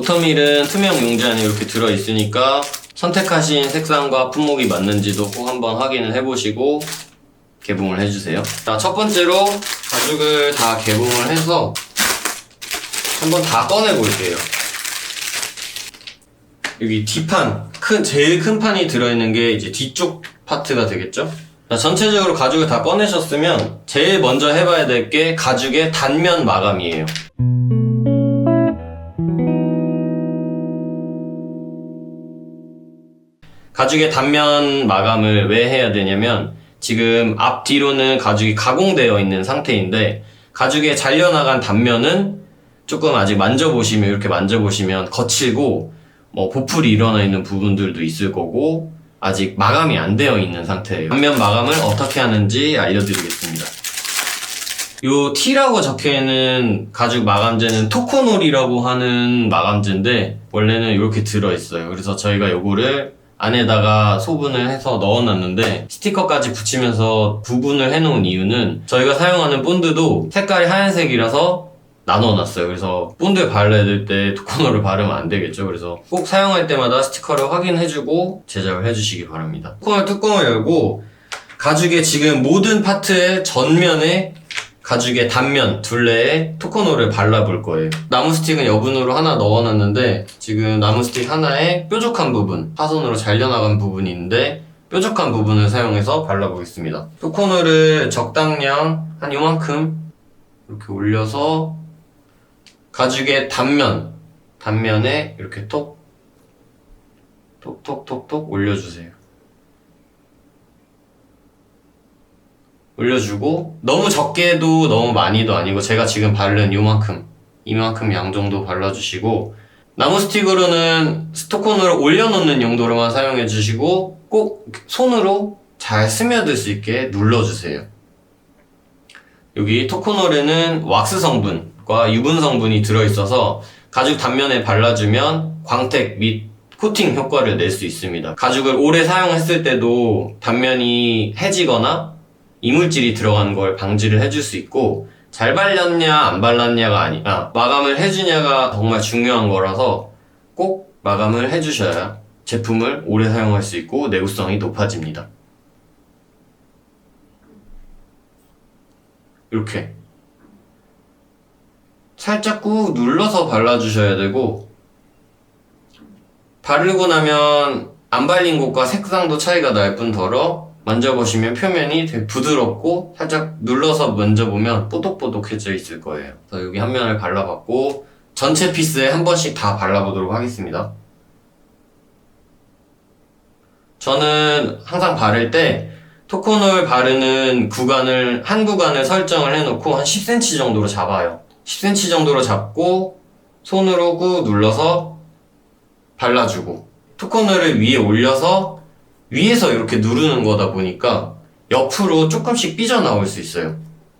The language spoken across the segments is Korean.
보터밀은 투명 용지 안에 이렇게 들어있으니까 선택하신 색상과 품목이 맞는지도 꼭 한번 확인을 해보시고 개봉을 해주세요. 자, 첫 번째로 가죽을 다 개봉을 해서 한번 다 꺼내 볼게요. 여기 뒷판, 제일 큰 판이 들어있는 게 이제 뒤쪽 파트가 되겠죠? 자, 전체적으로 가죽을 다 꺼내셨으면 제일 먼저 해봐야 될 게 가죽의 단면 마감이에요. 가죽의 단면 마감을 왜 해야 되냐면 지금 앞뒤로는 가죽이 가공되어 있는 상태인데 가죽에 잘려나간 단면은 조금 아직 만져보시면 이렇게 만져보시면 거칠고 보풀이 일어나 있는 부분들도 있을 거고 아직 마감이 안 되어 있는 상태예요. 단면 마감을 어떻게 하는지 알려드리겠습니다. 요 T라고 적혀있는 가죽 마감재는 토코놀이라고 하는 마감재인데 원래는 이렇게 들어있어요. 그래서 저희가 요거를 안에다가 소분을 해서 넣어놨는데 스티커까지 붙이면서 구분을 해놓은 이유는 저희가 사용하는 본드도 색깔이 하얀색이라서 나눠놨어요. 그래서 본드에 발라야 될 때 토코놀을 바르면 안 되겠죠. 그래서 꼭 사용할 때마다 스티커를 확인해주고 제작을 해주시기 바랍니다. 토코놀 뚜껑을 열고 가죽의 지금 모든 파트의 전면에 가죽의 단면 둘레에 토코놀을 발라볼 거예요. 나무 스틱은 여분으로 하나 넣어놨는데 지금 나무 스틱 하나에 뾰족한 부분, 파손으로 잘려나간 부분이 있는데 뾰족한 부분을 사용해서 발라보겠습니다. 토코놀을 적당량 한 요만큼 이렇게 올려서 가죽의 단면에 이렇게 톡톡톡톡 올려주세요. 올려주고 너무 적게도 너무 많이도 아니고 제가 지금 바른 이만큼 양 정도 발라주시고 나무 스틱으로는 토코놀을 올려놓는 용도로만 사용해주시고 꼭 손으로 잘 스며들 수 있게 눌러주세요. 여기 토코놀에는 왁스 성분과 유분 성분이 들어있어서 가죽 단면에 발라주면 광택 및 코팅 효과를 낼 수 있습니다. 가죽을 오래 사용했을 때도 단면이 해지거나 이물질이 들어가는 걸 방지를 해줄 수 있고 잘 발랐냐 안 발랐냐가 아니라 마감을 해주냐가 정말 중요한 거라서 꼭 마감을 해주셔야 제품을 오래 사용할 수 있고 내구성이 높아집니다. 이렇게 살짝 꾹 눌러서 발라주셔야 되고 바르고 나면 안 발린 곳과 색상도 차이가 날 뿐더러 만져보시면 표면이 되게 부드럽고 살짝 눌러서 만져보면 뽀독뽀독해져 있을 거예요. 그래서 여기 한 면을 발라봤고 전체 피스에 한 번씩 다 발라보도록 하겠습니다. 저는 항상 바를 때 토코놀 바르는 구간을 한 구간을 설정을 해놓고 한 10cm 정도로 잡아요. 10cm 정도로 잡고 손으로 꾹 눌러서 발라주고 토코놀을 위에 올려서 위에서 이렇게 누르는 거다 보니까 옆으로 조금씩 삐져나올 수 있어요.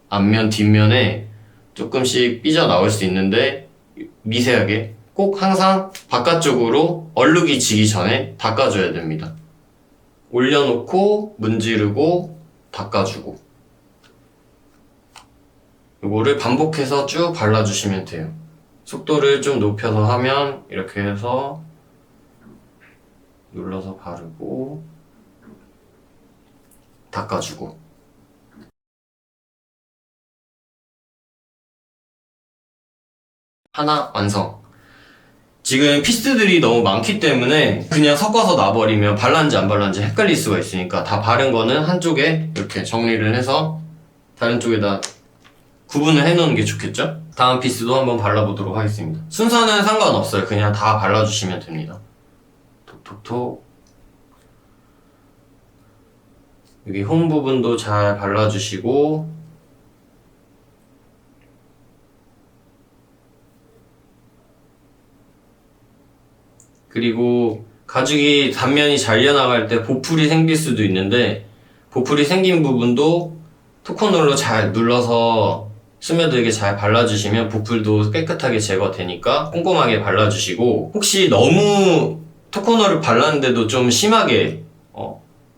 앞면, 뒷면에 조금씩 삐져나올 수 있는데 미세하게 꼭 항상 바깥쪽으로 얼룩이 지기 전에 닦아줘야 됩니다. 올려놓고 문지르고 닦아주고 이거를 반복해서 쭉 발라주시면 돼요. 속도를 좀 높여서 하면 이렇게 해서 눌러서 바르고 닦아주고 하나 완성. 지금 피스들이 너무 많기 때문에 그냥 섞어서 놔버리면 발랐는지 안 발랐는지 헷갈릴 수가 있으니까 다 바른 거는 한쪽에 이렇게 정리를 해서 다른 쪽에다 구분을 해놓는 게 좋겠죠? 다음 피스도 한번 발라보도록 하겠습니다. 순서는 상관없어요. 그냥 다 발라주시면 됩니다. 톡톡톡. 여기 홈 부분도 잘 발라주시고 그리고 가죽이 단면이 잘려나갈 때 보풀이 생길 수도 있는데 보풀이 생긴 부분도 토코놀로 잘 눌러서 스며들게 잘 발라주시면 보풀도 깨끗하게 제거되니까 꼼꼼하게 발라주시고 혹시 너무 토코놀을 발랐는데도 좀 심하게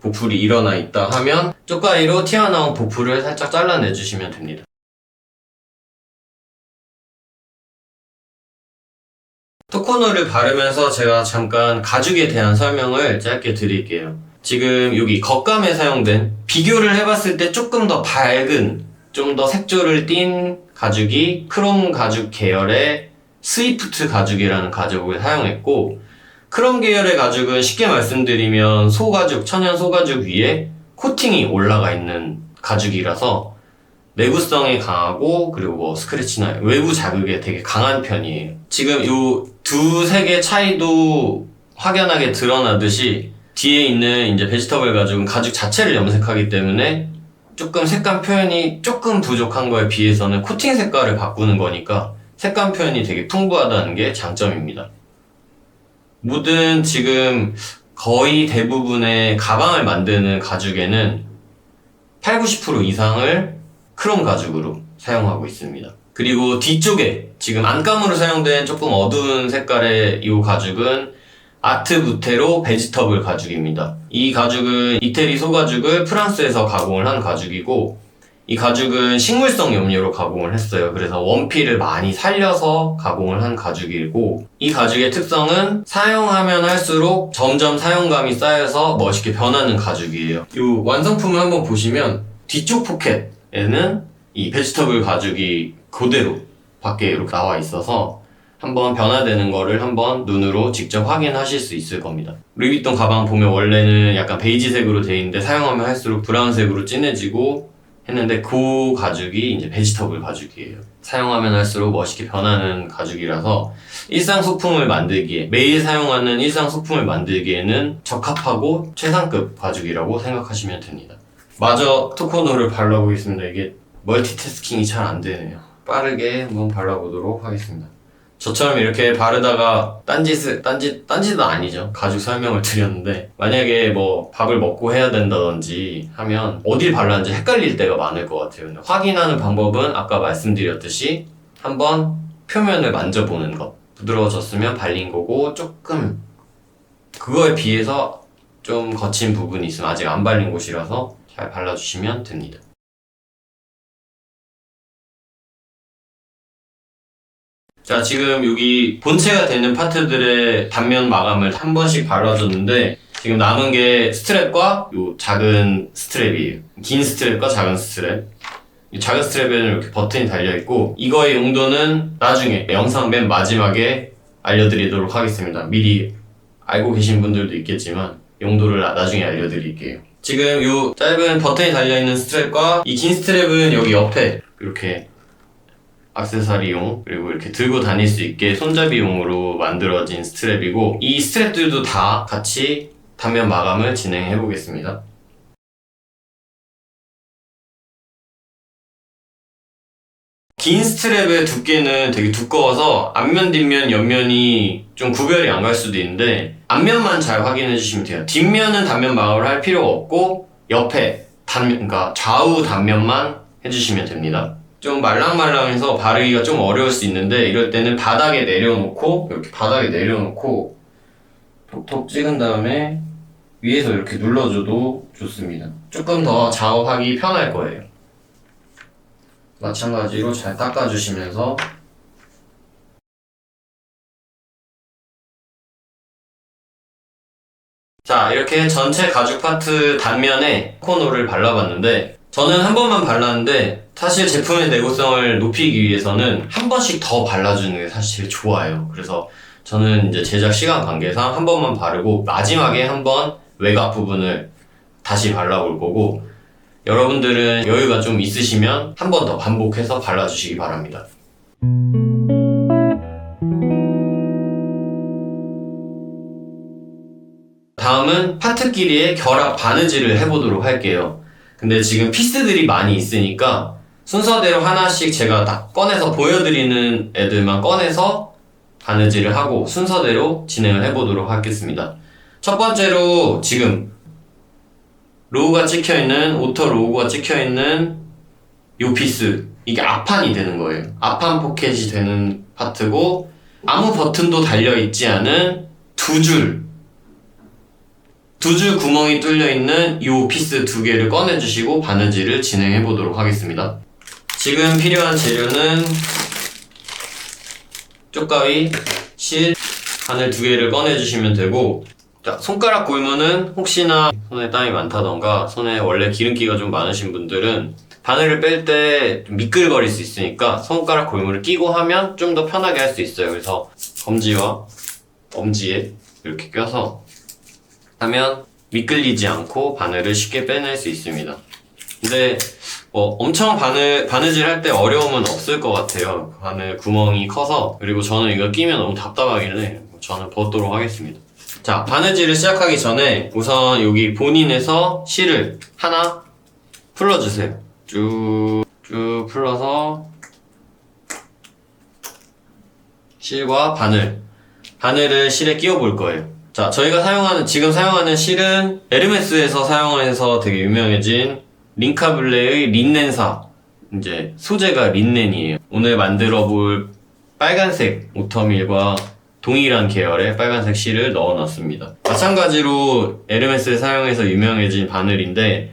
보풀이 일어나 있다 하면 쪽가위로 튀어나온 보풀을 살짝 잘라내주시면 됩니다. 토코노를 바르면서 제가 잠깐 가죽에 대한 설명을 짧게 드릴게요. 지금 여기 겉감에 사용된, 비교를 해봤을 때 조금 더 밝은, 좀 더 색조를 띤 가죽이 크롬 가죽 계열의 스위프트 가죽이라는 가죽을 사용했고, 크롬 계열의 가죽은 쉽게 말씀드리면 소가죽, 천연 소가죽 위에 코팅이 올라가 있는 가죽이라서 내구성이 강하고, 그리고 뭐 스크래치나 외부 자극에 되게 강한 편이에요. 지금 요 두색의 차이도 확연하게 드러나듯이 뒤에 있는 이제 베지터블 가죽은 가죽 자체를 염색하기 때문에 조금 색감 표현이 조금 부족한 거에 비해서는 코팅 색깔을 바꾸는 거니까 색감 표현이 되게 풍부하다는 게 장점입니다. 모든 지금 거의 대부분의 가방을 만드는 가죽에는 80~90% 이상을 크롬 가죽으로 사용하고 있습니다. 그리고 뒤쪽에 지금 안감으로 사용된 조금 어두운 색깔의 이 가죽은 아트부테로 베지터블 가죽입니다. 이 가죽은 이태리 소가죽을 프랑스에서 가공을 한 가죽이고, 이 가죽은 식물성 염료로 가공을 했어요. 그래서 원피를 많이 살려서 가공을 한 가죽이고, 이 가죽의 특성은 사용하면 할수록 점점 사용감이 쌓여서 멋있게 변하는 가죽이에요. 이 완성품을 한번 보시면 뒤쪽 포켓에는 이 베지터블 가죽이 그대로 밖에 이렇게 나와 있어서 한번 변화되는 거를 한번 눈으로 직접 확인하실 수 있을 겁니다. 루이비통 가방 보면 원래는 약간 베이지색으로 되어 있는데 사용하면 할수록 브라운색으로 진해지고 했는데, 그 가죽이 이제 베지터블 가죽이에요. 사용하면 할수록 멋있게 변하는 가죽이라서 일상 소품을 만들기에, 매일 사용하는 일상 소품을 만들기에는 적합하고 최상급 가죽이라고 생각하시면 됩니다. 마저 토코노를 발라보겠습니다. 이게 멀티태스킹이 잘 안 되네요. 빠르게 한번 발라보도록 하겠습니다. 저처럼 이렇게 바르다가 딴짓은 아니죠. 가죽 설명을 드렸는데, 만약에 뭐 밥을 먹고 해야 된다든지 하면 어딜 발랐는지 헷갈릴 때가 많을 것 같아요. 근데 확인하는 방법은 아까 말씀드렸듯이 한번 표면을 만져보는 것. 부드러워졌으면 발린 거고, 조금 그거에 비해서 좀 거친 부분이 있으면 아직 안 발린 곳이라서 잘 발라주시면 됩니다. 자, 지금 여기 본체가 되는 파트들의 단면 마감을 한 번씩 발라줬는데, 지금 남은 게 스트랩과 요 작은 스트랩이에요. 긴 스트랩과 작은 스트랩. 이 작은 스트랩에는 이렇게 버튼이 달려있고, 이거의 용도는 나중에 영상 맨 마지막에 알려드리도록 하겠습니다. 미리 알고 계신 분들도 있겠지만 용도를 나중에 알려드릴게요. 지금 요 짧은 버튼이 달려있는 스트랩과 이 긴 스트랩은 여기 옆에 이렇게 액세서리용, 그리고 이렇게 들고 다닐 수 있게 손잡이용으로 만들어진 스트랩이고, 이 스트랩들도 다 같이 단면 마감을 진행해 보겠습니다. 긴 스트랩의 두께는 되게 두꺼워서 앞면, 뒷면, 옆면이 좀 구별이 안 갈 수도 있는데, 앞면만 잘 확인해 주시면 돼요. 뒷면은 단면 마감을 할 필요가 없고, 옆에 그러니까 좌우 단면만 해주시면 됩니다. 좀 말랑말랑해서 바르기가 좀 어려울 수 있는데, 이럴 때는 바닥에 내려놓고, 이렇게 바닥에 내려놓고 톡톡 찍은 다음에 위에서 이렇게 눌러줘도 좋습니다. 조금 더 작업하기 편할 거예요. 마찬가지로 잘 닦아주시면서, 자, 이렇게 전체 가죽 파트 단면에 토코노를 발라봤는데, 저는 한 번만 발랐는데, 사실 제품의 내구성을 높이기 위해서는 한 번씩 더 발라주는 게 사실 좋아요. 그래서 저는 이제 제작 시간 관계상 한 번만 바르고 마지막에 한 번 외곽 부분을 다시 발라볼 거고, 여러분들은 여유가 좀 있으시면 한 번 더 반복해서 발라주시기 바랍니다. 다음은 파트끼리의 결합 바느질을 해보도록 할게요. 근데 지금 피스들이 많이 있으니까 순서대로 하나씩 제가 딱 꺼내서 보여드리는 애들만 꺼내서 바느질을 하고 순서대로 진행을 해보도록 하겠습니다. 첫 번째로 지금 로우가 찍혀있는, 오토 로고가 찍혀있는 요 피스, 이게 앞판이 되는 거예요. 앞판 포켓이 되는 파트고, 아무 버튼도 달려있지 않은 두 줄 구멍이 뚫려있는 요 피스 두 개를 꺼내주시고 바느질을 진행해 보도록 하겠습니다. 지금 필요한 재료는 쪽가위, 실, 바늘 2개를 꺼내주시면 되고, 자, 손가락 골무는 혹시나 손에 땀이 많다던가 손에 원래 기름기가 좀 많으신 분들은 바늘을 뺄 때 미끌거릴 수 있으니까 손가락 골무를 끼고 하면 좀 더 편하게 할 수 있어요. 그래서 검지와 엄지에 이렇게 껴서 하면 미끌리지 않고 바늘을 쉽게 빼낼 수 있습니다. 근데 엄청 바느질 할 때 어려움은 없을 것 같아요. 바늘 구멍이 커서. 그리고 저는 이거 끼면 너무 답답하길래 저는 벗도록 하겠습니다. 자, 바느질을 시작하기 전에 우선 여기 본인에서 실을 하나 풀어주세요. 쭉 풀어서 실과 바늘을 실에 끼워 볼 거예요. 자, 저희가 지금 사용하는 실은 에르메스에서 사용해서 되게 유명해진 링카블레의 린넨사, 이제 소재가 린넨이에요. 오늘 만들어 볼 빨간색 오터밀과 동일한 계열의 빨간색 실을 넣어놨습니다. 마찬가지로 에르메스에 사용해서 유명해진 바늘인데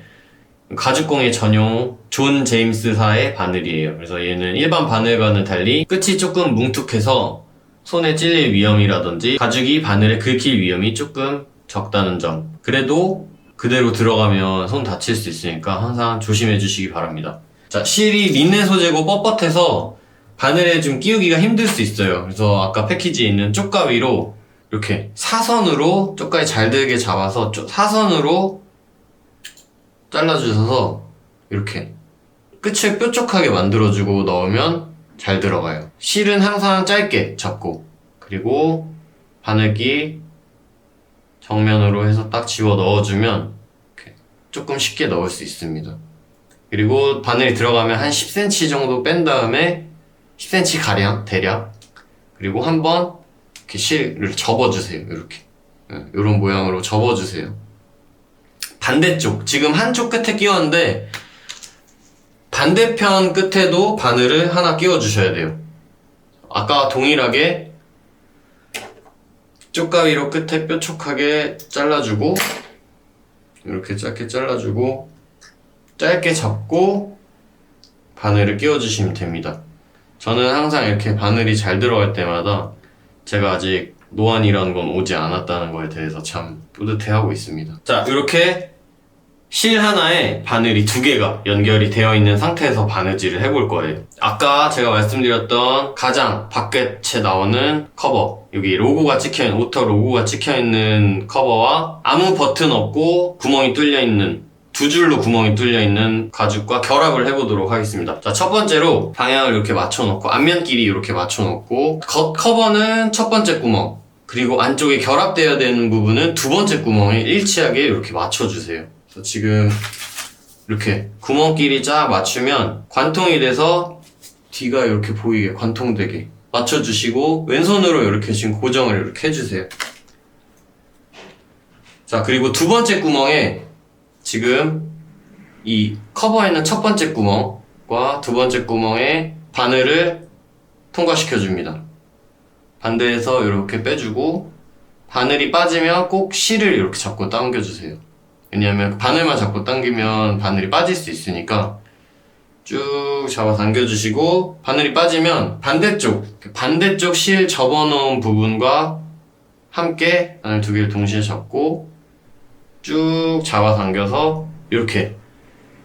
가죽공예 전용 존 제임스사의 바늘이에요. 그래서 얘는 일반 바늘과는 달리 끝이 조금 뭉툭해서 손에 찔릴 위험이라든지 가죽이 바늘에 긁힐 위험이 조금 적다는 점. 그래도 그대로 들어가면 손 다칠 수 있으니까 항상 조심해 주시기 바랍니다. 자, 실이 린넨 소재고 뻣뻣해서 바늘에 좀 끼우기가 힘들 수 있어요. 그래서 아까 패키지에 있는 쪽가위로 이렇게 사선으로 쪽가위 잘 들게 잡아서 사선으로 잘라주셔서 이렇게 끝을 뾰족하게 만들어주고 넣으면 잘 들어가요. 실은 항상 짧게 잡고, 그리고 바늘기 정면으로 해서 딱 집어 넣어주면 이렇게 조금 쉽게 넣을 수 있습니다. 그리고 바늘이 들어가면 한 10cm 정도 뺀 다음에 10cm 가량 대략, 그리고 한번 이렇게 실을 접어주세요. 이렇게 이런 모양으로 접어주세요. 반대쪽, 지금 한쪽 끝에 끼웠는데 반대편 끝에도 바늘을 하나 끼워주셔야 돼요. 아까 동일하게 쪽가위로 끝에 뾰족하게 잘라주고, 이렇게 짧게 잘라주고 짧게 잡고 바늘을 끼워주시면 됩니다. 저는 항상 이렇게 바늘이 잘 들어갈 때마다 제가 아직 노안이라는 건 오지 않았다는 거에 대해서 참 뿌듯해하고 있습니다. 자, 이렇게 실 하나에 바늘이 2개가 연결이 되어 있는 상태에서 바느질을 해볼 거예요. 아까 제가 말씀드렸던 가장 밖에 나오는 커버, 여기 로고가 찍혀있는, 오터 로고가 찍혀있는 커버와 아무 버튼 없고 구멍이 뚫려있는, 2줄로 구멍이 뚫려있는 가죽과 결합을 해보도록 하겠습니다. 자, 첫 번째로 방향을 이렇게 맞춰놓고, 앞면끼리 이렇게 맞춰놓고, 겉 커버는 첫 번째 구멍, 그리고 안쪽에 결합되어야 되는 부분은 2번째 구멍에 일치하게 이렇게 맞춰주세요. 그래서 지금 이렇게 구멍끼리 쫙 맞추면 관통이 돼서 뒤가 이렇게 보이게 관통되게 맞춰주시고, 왼손으로 이렇게 지금 고정을 이렇게 해주세요. 자, 그리고 2번째 구멍에 지금 이 커버에 있는 첫 번째 구멍과 2번째 구멍에 바늘을 통과시켜줍니다. 반대에서 이렇게 빼주고, 바늘이 빠지면 꼭 실을 이렇게 잡고 당겨주세요. 왜냐하면 바늘만 잡고 당기면 바늘이 빠질 수 있으니까 쭉 잡아 당겨주시고, 바늘이 빠지면 반대쪽 실 접어놓은 부분과 함께 바늘 2개를 동시에 잡고 쭉 잡아 당겨서 이렇게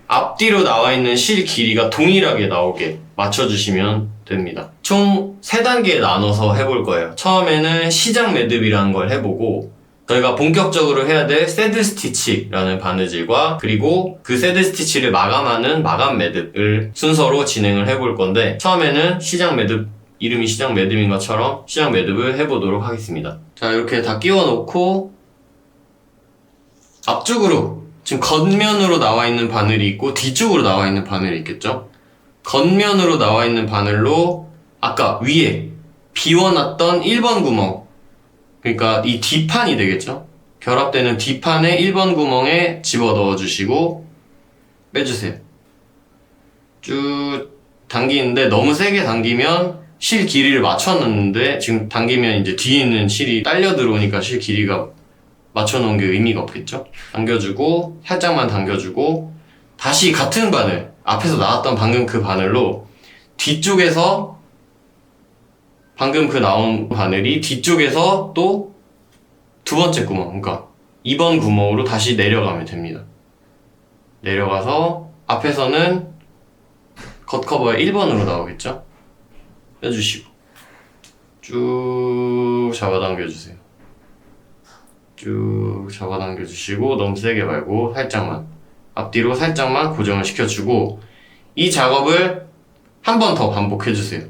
앞뒤로 나와 있는 실 길이가 동일하게 나오게 맞춰주시면 됩니다. 총 3단계 나눠서 해볼 거예요. 처음에는 시작 매듭이라는 걸 해보고, 저희가 본격적으로 해야 될 새드 스티치라는 바느질과, 그리고 그 새드 스티치를 마감하는 마감 매듭을 순서로 진행을 해볼 건데, 처음에는 시작 매듭, 이름이 시작 매듭인 것처럼 시작 매듭을 해보도록 하겠습니다. 자, 이렇게 다 끼워 놓고 앞쪽으로, 지금 겉면으로 나와 있는 바늘이 있고 뒤쪽으로 나와 있는 바늘이 있겠죠? 겉면으로 나와 있는 바늘로 아까 위에 비워놨던 1번 구멍, 그러니까 이 뒷판이 되겠죠? 결합되는 뒷판에 1번 구멍에 집어 넣어주시고 빼주세요. 쭉 당기는데 너무 세게 당기면 실 길이를 맞춰놨는데, 지금 당기면 이제 뒤에 있는 실이 딸려 들어오니까 실 길이가 맞춰놓은 게 의미가 없겠죠? 당겨주고, 살짝만 당겨주고, 다시 같은 바늘, 앞에서 나왔던 방금 그 바늘로 뒤쪽에서 방금 그 나온 바늘이 뒤쪽에서 또 두 번째 구멍, 그러니까 2번 구멍으로 다시 내려가면 됩니다. 내려가서 앞에서는 겉커버가 1번으로 나오겠죠? 빼주시고 쭉 잡아당겨주세요. 쭉 잡아당겨주시고 너무 세게 말고 살짝만 앞뒤로 살짝만 고정을 시켜주고 이 작업을 한 번 더 반복해주세요.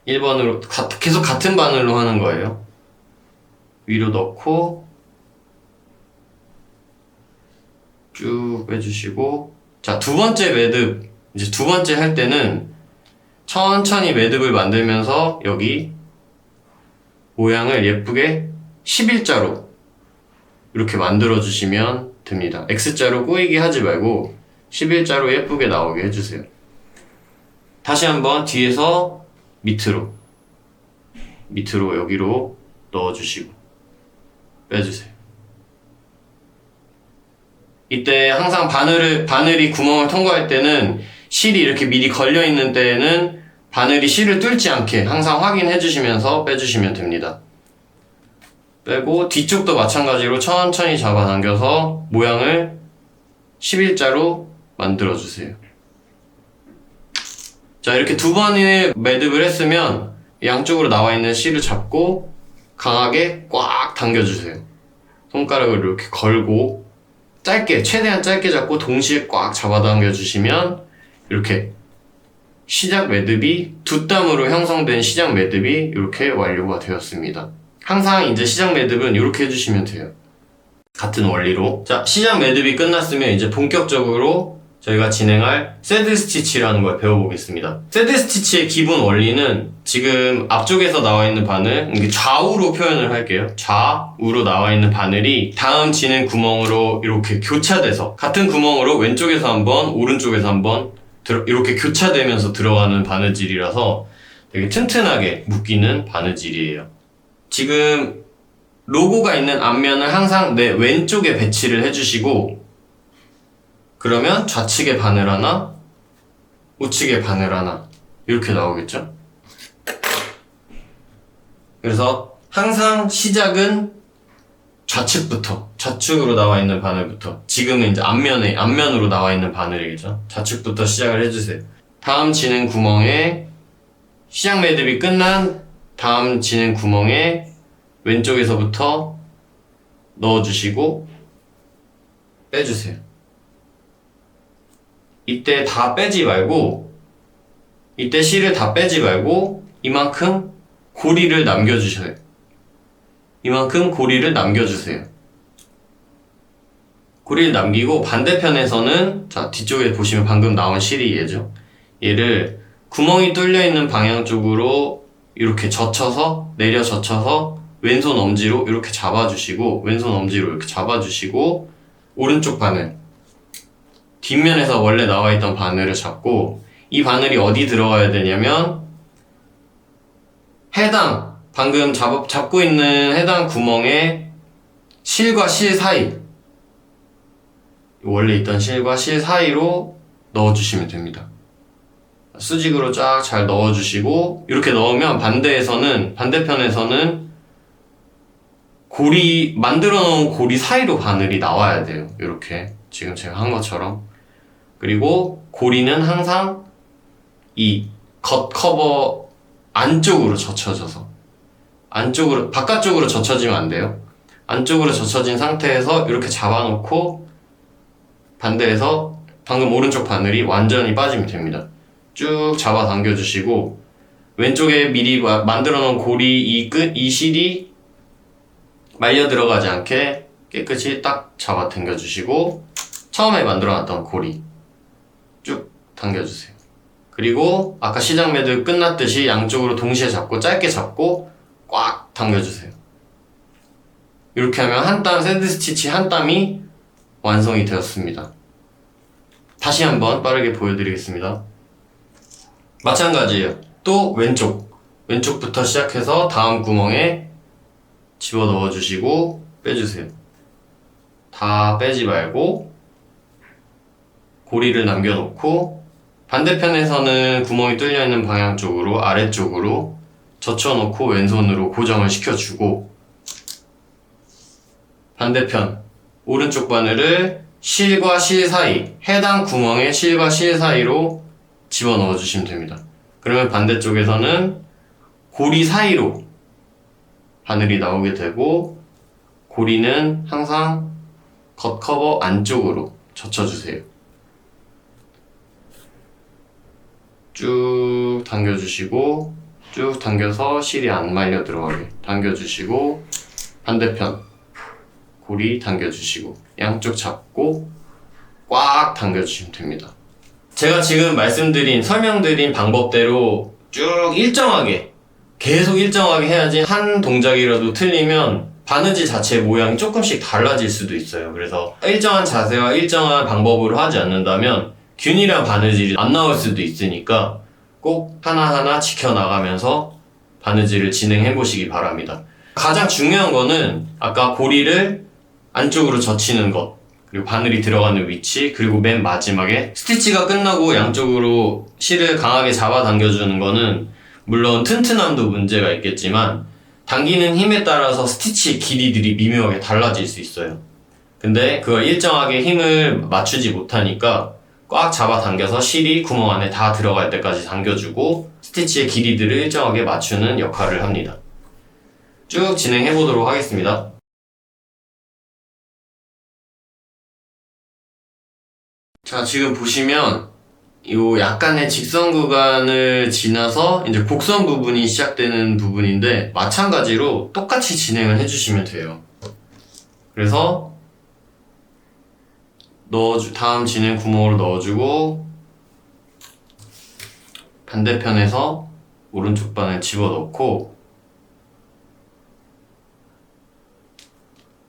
1번으로 계속 같은 바늘로 하는 거예요. 위로 넣고 쭉 빼주시고 자, 두 번째 매듭 이제 두 번째 할 때는 천천히 매듭을 만들면서 여기 모양을 예쁘게 11자로 이렇게 만들어 주시면 됩니다. X자로 꼬이게 하지 말고 11자로 예쁘게 나오게 해주세요. 다시 한번 뒤에서 밑으로 여기로 넣어주시고 빼주세요. 이때 항상 바늘이 구멍을 통과할 때는 실이 이렇게 미리 걸려있는 때에는 바늘이 실을 뚫지 않게 항상 확인해 주시면서 빼주시면 됩니다. 빼고 뒤쪽도 마찬가지로 천천히 잡아당겨서 모양을 11자로 만들어주세요. 자, 이렇게 두 번의 매듭을 했으면 양쪽으로 나와 있는 실을 잡고 강하게 꽉 당겨주세요. 손가락을 이렇게 걸고 최대한 짧게 잡고 동시에 꽉 잡아당겨 주시면 이렇게 시작 매듭이 두 땀으로 형성된 시작 매듭이 이렇게 완료가 되었습니다. 항상 이제 시작 매듭은 이렇게 해주시면 돼요. 같은 원리로. 자, 시작 매듭이 끝났으면 이제 본격적으로 저희가 진행할 새드 스티치라는 걸 배워보겠습니다. 새드 스티치의 기본 원리는 지금 앞쪽에서 나와 있는 바늘, 이게 좌우로 표현을 할게요. 좌우로 나와 있는 바늘이 다음 지는 구멍으로 이렇게 교차돼서 같은 구멍으로 왼쪽에서 한번, 오른쪽에서 한번 이렇게 교차되면서 들어가는 바느질이라서 되게 튼튼하게 묶이는 바느질이에요. 지금 로고가 있는 앞면을 항상 내 왼쪽에 배치를 해주시고 그러면 좌측에 바늘 하나, 우측에 바늘 하나 이렇게 나오겠죠? 그래서 항상 시작은 좌측으로 나와 있는 바늘부터 지금은 이제 앞면으로 나와 있는 바늘이겠죠? 좌측부터 시작을 해주세요. 다음 지는 구멍에 시작 매듭이 끝난 다음 지는 구멍에 왼쪽에서부터 넣어주시고 빼주세요. 이때 실을 다 빼지 말고 이만큼 고리를 남겨주세요. 고리를 남기고 반대편에서는 자, 뒤쪽에 보시면 방금 나온 실이 얘를 구멍이 뚫려 있는 방향 쪽으로 이렇게 내려 젖혀서 왼손 엄지로 이렇게 잡아주시고 오른쪽 바늘 뒷면에서 원래 나와 있던 바늘을 잡고 이 바늘이 어디 들어가야 되냐면 방금 잡고 있는 해당 구멍에 실과 실 사이 원래 있던 실과 실 사이로 넣어주시면 됩니다. 수직으로 쫙 잘 넣어주시고 이렇게 넣으면 반대편에서는 만들어 놓은 고리 사이로 바늘이 나와야 돼요. 이렇게 지금 제가 한 것처럼. 그리고 고리는 항상 이 겉커버 안쪽으로 젖혀져서 바깥쪽으로 젖혀지면 안 돼요. 안쪽으로 젖혀진 상태에서 이렇게 잡아놓고 반대에서 방금 오른쪽 바늘이 완전히 빠지면 됩니다. 쭉 잡아 당겨주시고 왼쪽에 미리 만들어 놓은 고리 이 실이 말려 들어가지 않게 깨끗이 딱 잡아 당겨주시고 처음에 만들어 놨던 고리 쭉 당겨주세요. 그리고 아까 시작 매듭 끝났듯이 양쪽으로 동시에 잡고 짧게 잡고 꽉 당겨주세요. 이렇게 하면 새드 스티치 한 땀이 완성이 되었습니다. 다시 한번 빠르게 보여드리겠습니다. 마찬가지예요. 또 왼쪽부터 시작해서 다음 구멍에 집어넣어 주시고 빼주세요. 다 빼지 말고 고리를 남겨놓고 반대편에서는 구멍이 뚫려 있는 방향 쪽으로 아래쪽으로 젖혀놓고 왼손으로 고정을 시켜주고, 반대편 오른쪽 바늘을 실과 실 사이, 해당 구멍에 실과 실 사이로 집어넣어 주시면 됩니다. 그러면 반대쪽에서는 고리 사이로 바늘이 나오게 되고, 고리는 항상 겉커버 안쪽으로 젖혀주세요. 쭉 당겨주시고, 쭉 당겨서 실이 안 말려 들어가게 당겨주시고, 반대편 고리 당겨주시고, 양쪽 잡고 꽉 당겨주시면 됩니다. 제가 지금 설명드린 방법대로 쭉 일정하게, 계속 일정하게 해야지 한 동작이라도 틀리면 바느질 자체의 모양이 조금씩 달라질 수도 있어요. 그래서 일정한 자세와 일정한 방법으로 하지 않는다면 균일한 바느질이 안 나올 수도 있으니까 꼭 하나하나 지켜나가면서 바느질을 진행해 보시기 바랍니다. 가장 중요한 거는 아까 고리를 안쪽으로 젖히는 것, 그리고 바늘이 들어가는 위치, 그리고 맨 마지막에 스티치가 끝나고 양쪽으로 실을 강하게 잡아당겨주는 거는 물론 튼튼함도 문제가 있겠지만 당기는 힘에 따라서 스티치 길이들이 미묘하게 달라질 수 있어요. 근데 그걸 일정하게 힘을 맞추지 못하니까 꽉 잡아당겨서 실이 구멍 안에 다 들어갈 때까지 당겨주고 스티치의 길이들을 일정하게 맞추는 역할을 합니다. 쭉 진행해 보도록 하겠습니다. 자, 지금 보시면 요 약간의 직선 구간을 지나서 이제 곡선 부분이 시작되는 부분인데, 마찬가지로 똑같이 진행을 해주시면 돼요. 그래서 다음 진행 구멍으로 넣어주고, 반대편에서 오른쪽 바늘 집어넣고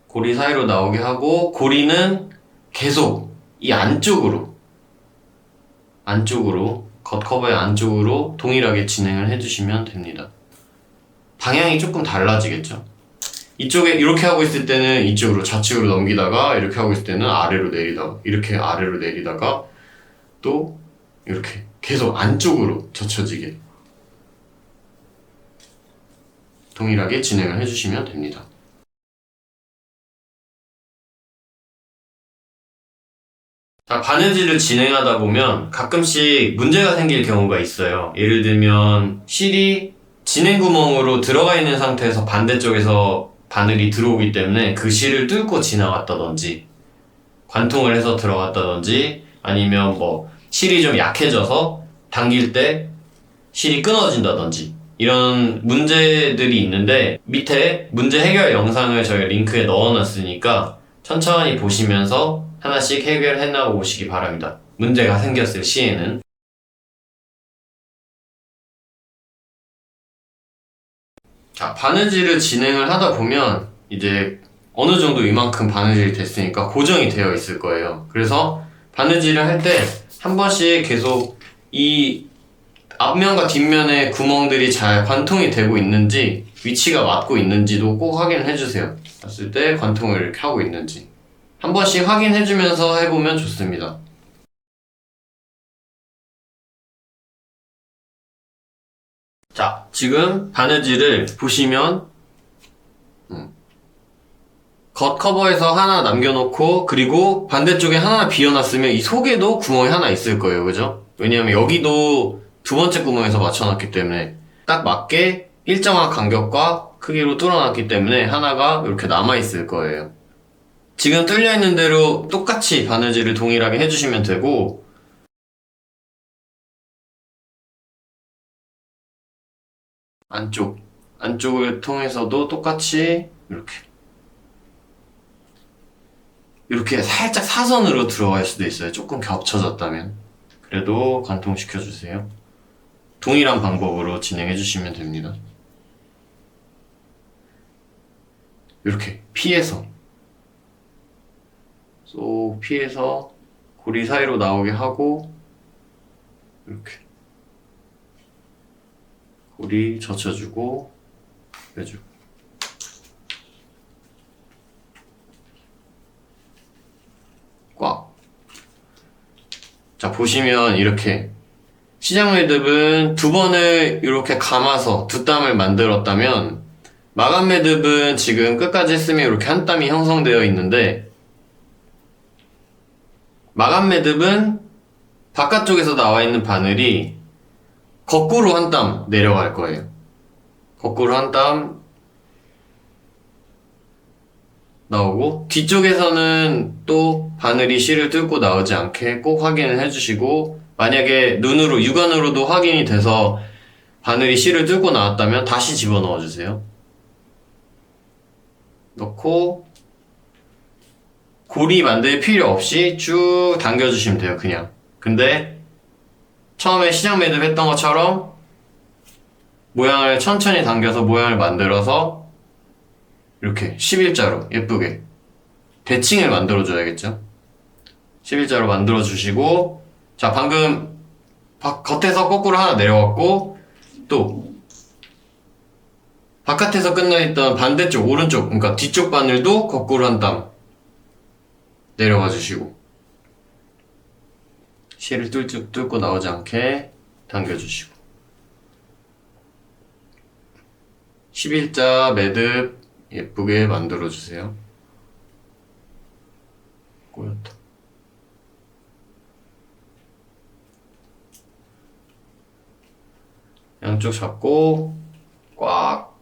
고리 사이로 나오게 하고, 고리는 계속 이 안쪽으로 겉커버의 안쪽으로 동일하게 진행을 해주시면 됩니다. 방향이 조금 달라지겠죠. 이쪽에 이렇게 하고 있을 때는 이쪽으로 좌측으로 넘기다가, 이렇게 하고 있을 때는 아래로 내리다가, 이렇게 아래로 내리다가, 또 이렇게 계속 안쪽으로 젖혀지게 동일하게 진행을 해주시면 됩니다. 자, 바느질을 진행하다 보면 가끔씩 문제가 생길 경우가 있어요. 예를 들면 실이 진행 구멍으로 들어가 있는 상태에서 반대쪽에서 바늘이 들어오기 때문에 그 실을 뚫고 지나갔다든지, 관통을 해서 들어갔다든지, 아니면 실이 좀 약해져서 당길 때 실이 끊어진다든지, 이런 문제들이 있는데 밑에 문제 해결 영상을 저희 링크에 넣어놨으니까 천천히 보시면서 하나씩 해결해 나가 보시기 바랍니다. 문제가 생겼을 시에는. 자, 바느질을 진행을 하다 보면 이제 어느 정도 이만큼 바느질이 됐으니까 고정이 되어 있을 거예요. 그래서 바느질을 할 때 한 번씩 계속 이 앞면과 뒷면의 구멍들이 잘 관통이 되고 있는지, 위치가 맞고 있는지도 꼭 확인을 해주세요. 봤을 때 관통을 이렇게 하고 있는지 한 번씩 확인해주면서 해보면 좋습니다. 자, 지금 바느질을 보시면 겉 커버에서 하나 남겨놓고, 그리고 반대쪽에 하나 비워놨으면 이 속에도 구멍이 하나 있을 거예요. 그죠? 왜냐면 여기도 두 번째 구멍에서 맞춰놨기 때문에 딱 맞게 일정한 간격과 크기로 뚫어놨기 때문에 하나가 이렇게 남아있을 거예요. 지금 뚫려있는 대로 똑같이 바느질을 동일하게 해주시면 되고, 안쪽을 통해서도 똑같이 이렇게 살짝 사선으로 들어갈 수도 있어요. 조금 겹쳐졌다면. 그래도 관통시켜주세요. 동일한 방법으로 진행해주시면 됩니다. 이렇게 피해서 쏙 피해서 고리 사이로 나오게 하고, 이렇게 고리 젖혀주고 빼주고. 꽉. 자, 보시면 이렇게 시작 매듭은 두 번을 이렇게 감아서 두 땀을 만들었다면, 마감 매듭은 지금 끝까지 했으면 이렇게 한 땀이 형성되어 있는데, 마감 매듭은 바깥쪽에서 나와 있는 바늘이 거꾸로 한 땀 내려갈 거예요. 거꾸로 한 땀 나오고, 뒤쪽에서는 또 바늘이 실을 뚫고 나오지 않게 꼭 확인을 해주시고, 만약에 눈으로, 육안으로도 확인이 돼서 바늘이 실을 뚫고 나왔다면 다시 집어넣어 주세요. 넣고 고리 만들 필요 없이 쭉 당겨주시면 돼요, 그냥. 근데 처음에 시작 매듭 했던 것처럼 모양을 천천히 당겨서 모양을 만들어서 이렇게 11자로 예쁘게 대칭을 만들어줘야겠죠. 11자로 만들어주시고, 자, 방금 겉에서 거꾸로 하나 내려왔고, 또 바깥에서 끝나있던 반대쪽 오른쪽, 그러니까 뒤쪽 바늘도 거꾸로 한 땀 내려와 주시고, 실을 뚫고 나오지 않게 당겨주시고, 11자 매듭 예쁘게 만들어주세요. 꼬였다. 양쪽 잡고 꽉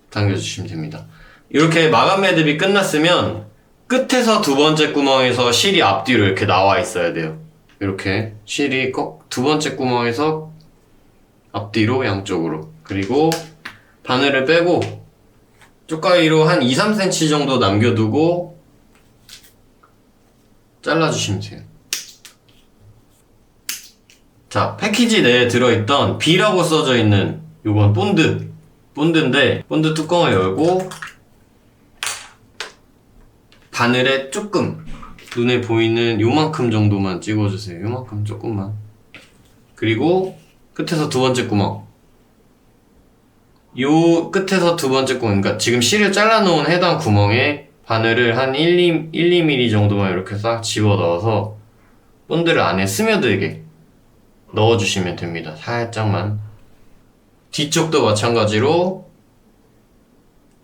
당겨주시면 됩니다. 이렇게 마감 매듭이 끝났으면 끝에서 두 번째 구멍에서 실이 앞뒤로 이렇게 나와 있어야 돼요. 이렇게 실이 꼭 두 번째 구멍에서 앞뒤로 양쪽으로. 그리고 바늘을 빼고 쪽가위로 한 2-3cm 정도 남겨두고 잘라주시면 돼요. 자, 패키지 내에 들어있던 B라고 써져 있는 요건 본드인데, 본드 뚜껑을 열고 바늘에 조금 눈에 보이는 요만큼 정도만 찍어주세요. 요만큼 조금만. 그리고 끝에서 두 번째 구멍, 요 끝에서 두 번째 구멍, 그러니까 지금 실을 잘라놓은 해당 구멍에 바늘을 한 1-2mm 정도만 이렇게 싹 집어넣어서 본드를 안에 스며들게 넣어주시면 됩니다. 살짝만. 뒤쪽도 마찬가지로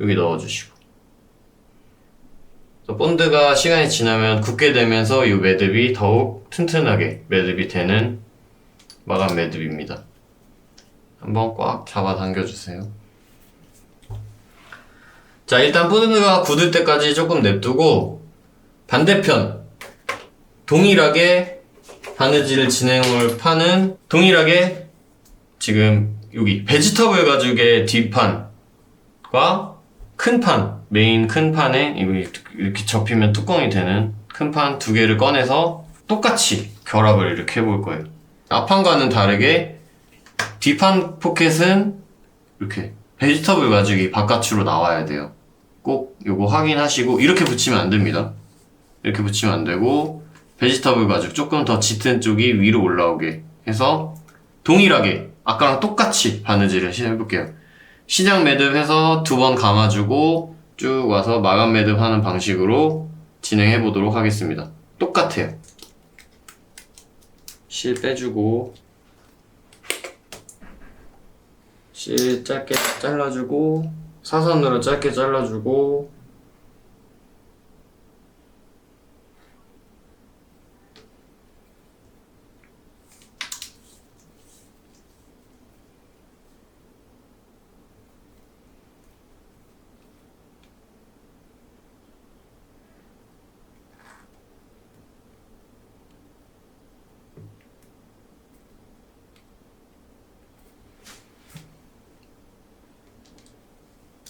여기 넣어주시고, 본드가 시간이 지나면 굳게 되면서 이 매듭이 더욱 튼튼하게 매듭이 되는 마감 매듭입니다. 한번 꽉 잡아 당겨주세요. 자, 일단 본드가 굳을 때까지 조금 냅두고, 반대편 동일하게 바느질 진행을 파는, 동일하게 지금 여기 베지터블 가죽의 뒷판과 큰 판, 메인 큰 판에 이렇게 접히면 뚜껑이 되는 큰 판 두 개를 꺼내서 똑같이 결합을 이렇게 해볼 거예요. 앞판과는 다르게 뒷판 포켓은 이렇게 베지터블 가죽이 바깥으로 나와야 돼요. 꼭 요거 확인하시고, 이렇게 붙이면 안 됩니다. 이렇게 붙이면 안 되고, 베지터블 가죽 조금 더 짙은 쪽이 위로 올라오게 해서 동일하게 아까랑 똑같이 바느질을 해볼게요. 시작 매듭 해서 두 번 감아주고 쭉 와서 마감 매듭 하는 방식으로 진행해 보도록 하겠습니다. 똑같아요. 실 빼주고, 실 짧게 잘라주고, 사선으로 짧게 잘라주고,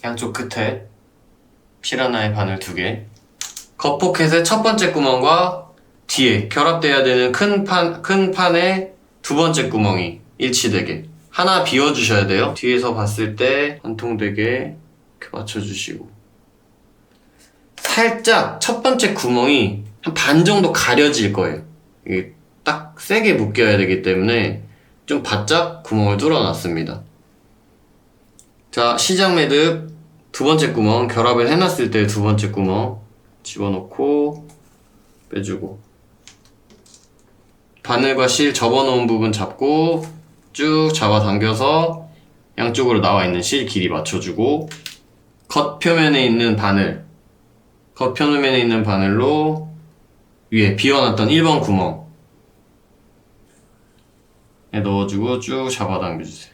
양쪽 끝에 실 하나에 바늘 2개, 겉포켓의 첫 번째 구멍과 뒤에 결합돼야 되는 큰 판에 두 번째 구멍이 일치되게 하나 비워주셔야 돼요. 뒤에서 봤을 때 관통되게 이렇게 맞춰주시고, 살짝 첫 번째 구멍이 한 반 정도 가려질 거예요. 이게 딱 세게 묶여야 되기 때문에 좀 바짝 구멍을 뚫어놨습니다. 자, 시작 매듭 두 번째 구멍, 결합을 해놨을 때 두 번째 구멍 집어넣고 빼주고, 바늘과 실 접어놓은 부분 잡고 쭉 잡아당겨서 양쪽으로 나와 있는 실 길이 맞춰주고, 겉표면에 있는 바늘로 위에 비워놨던 1번 구멍에 넣어주고 쭉 잡아당겨주세요.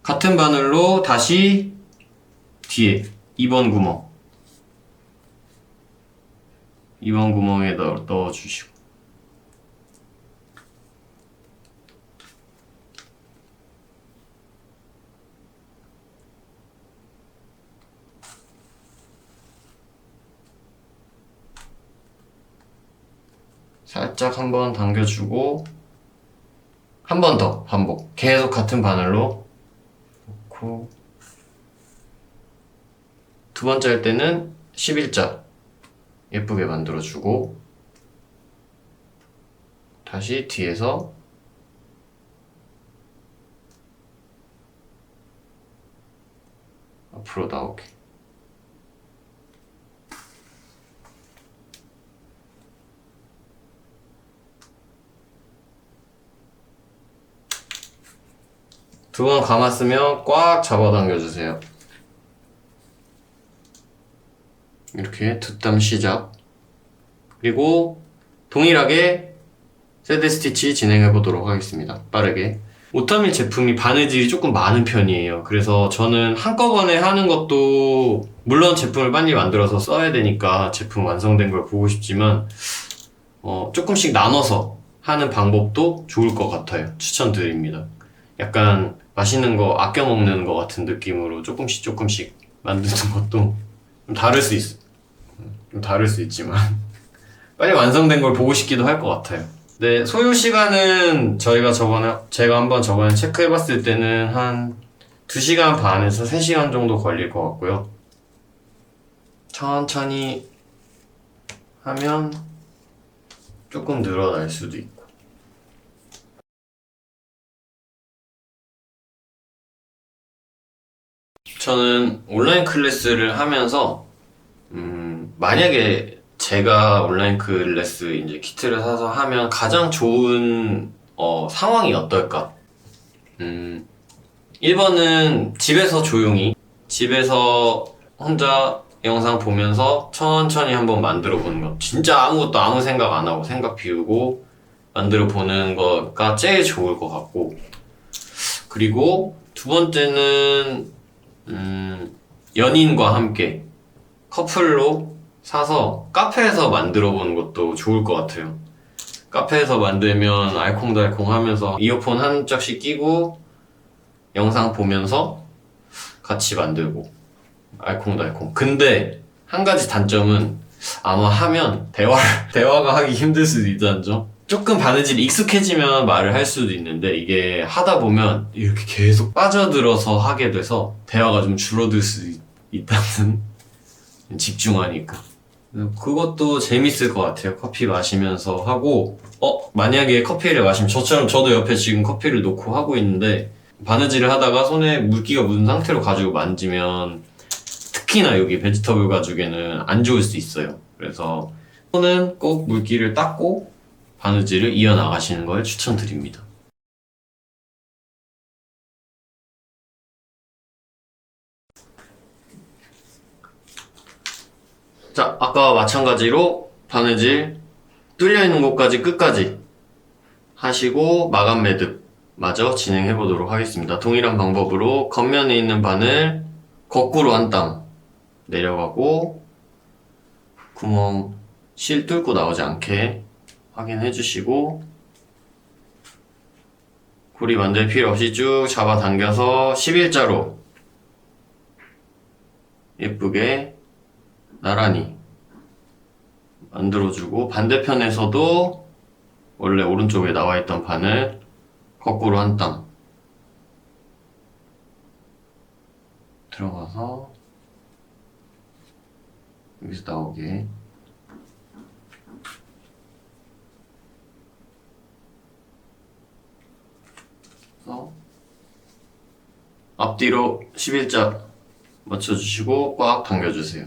같은 바늘로 다시 뒤에 2번 구멍에 넣어주시고, 살짝 한번 당겨주고 한 번 더 반복. 계속 같은 바늘로 놓고, 두 번째 할 때는 11자 예쁘게 만들어주고, 다시 뒤에서 앞으로 나오게. 두 번 감았으면 꽉 잡아당겨주세요. 이렇게 뒷담 시작. 그리고 동일하게 새드 스티치 진행해 보도록 하겠습니다. 빠르게. 오타밀 제품이 바느질이 조금 많은 편이에요. 그래서 저는 한꺼번에 하는 것도, 물론 제품을 빨리 만들어서 써야 되니까 제품 완성된 걸 보고 싶지만 조금씩 나눠서 하는 방법도 좋을 것 같아요. 추천드립니다. 약간 맛있는 거 아껴 먹는 것 같은 느낌으로 조금씩 만드는 것도 좀 다를 수 있지만 빨리 완성된 걸 보고 싶기도 할 것 같아요. 네, 소요 시간은 제가 한번 저번에 체크해봤을 때는 한 2시간 반에서 3시간 정도 걸릴 것 같고요. 천천히 하면 조금 늘어날 수도 있고. 저는 온라인 클래스를 하면서 만약에 제가 온라인 클래스 이제 키트를 사서 하면 가장 좋은 상황이 어떨까? 1번은 집에서 조용히, 집에서 혼자 영상 보면서 천천히 한번 만들어 보는 거. 진짜 아무 생각 안 하고 생각 비우고 만들어 보는 거가 제일 좋을 것 같고, 그리고 두 번째는 연인과 함께 커플로 사서 카페에서 만들어 보는 것도 좋을 것 같아요. 카페에서 만들면 알콩달콩 하면서 이어폰 한 짝씩 끼고 영상 보면서 같이 만들고 알콩달콩. 근데 한 가지 단점은 아마 하면 대화가 하기 힘들 수도 있다는 점. 조금 바느질이 익숙해지면 말을 할 수도 있는데, 이게 하다 보면 이렇게 계속 빠져들어서 하게 돼서 대화가 좀 줄어들 수 있다는 집중하니까. 그것도 재밌을 것 같아요. 커피 마시면서 하고, 만약에 커피를 마시면, 저처럼 저도 옆에 지금 커피를 놓고 하고 있는데 바느질을 하다가 손에 물기가 묻은 상태로 가지고 만지면 특히나 여기 베지터블 가죽에는 안 좋을 수 있어요. 그래서 손은 꼭 물기를 닦고 바느질을 이어나가시는 걸 추천드립니다. 자, 아까와 마찬가지로 바느질 뚫려있는 곳까지 끝까지 하시고 마감 매듭 마저 진행해 보도록 하겠습니다. 동일한 방법으로 겉면에 있는 바늘 거꾸로 한 땀 내려가고, 구멍 실 뚫고 나오지 않게 확인해 주시고, 고리 만들 필요 없이 쭉 잡아당겨서 11자로 예쁘게 나란히 만들어주고, 반대편에서도 원래 오른쪽에 나와있던 바늘 거꾸로 한 땀 들어가서 여기서 나오게 앞뒤로 11자 맞춰주시고 꽉 당겨주세요.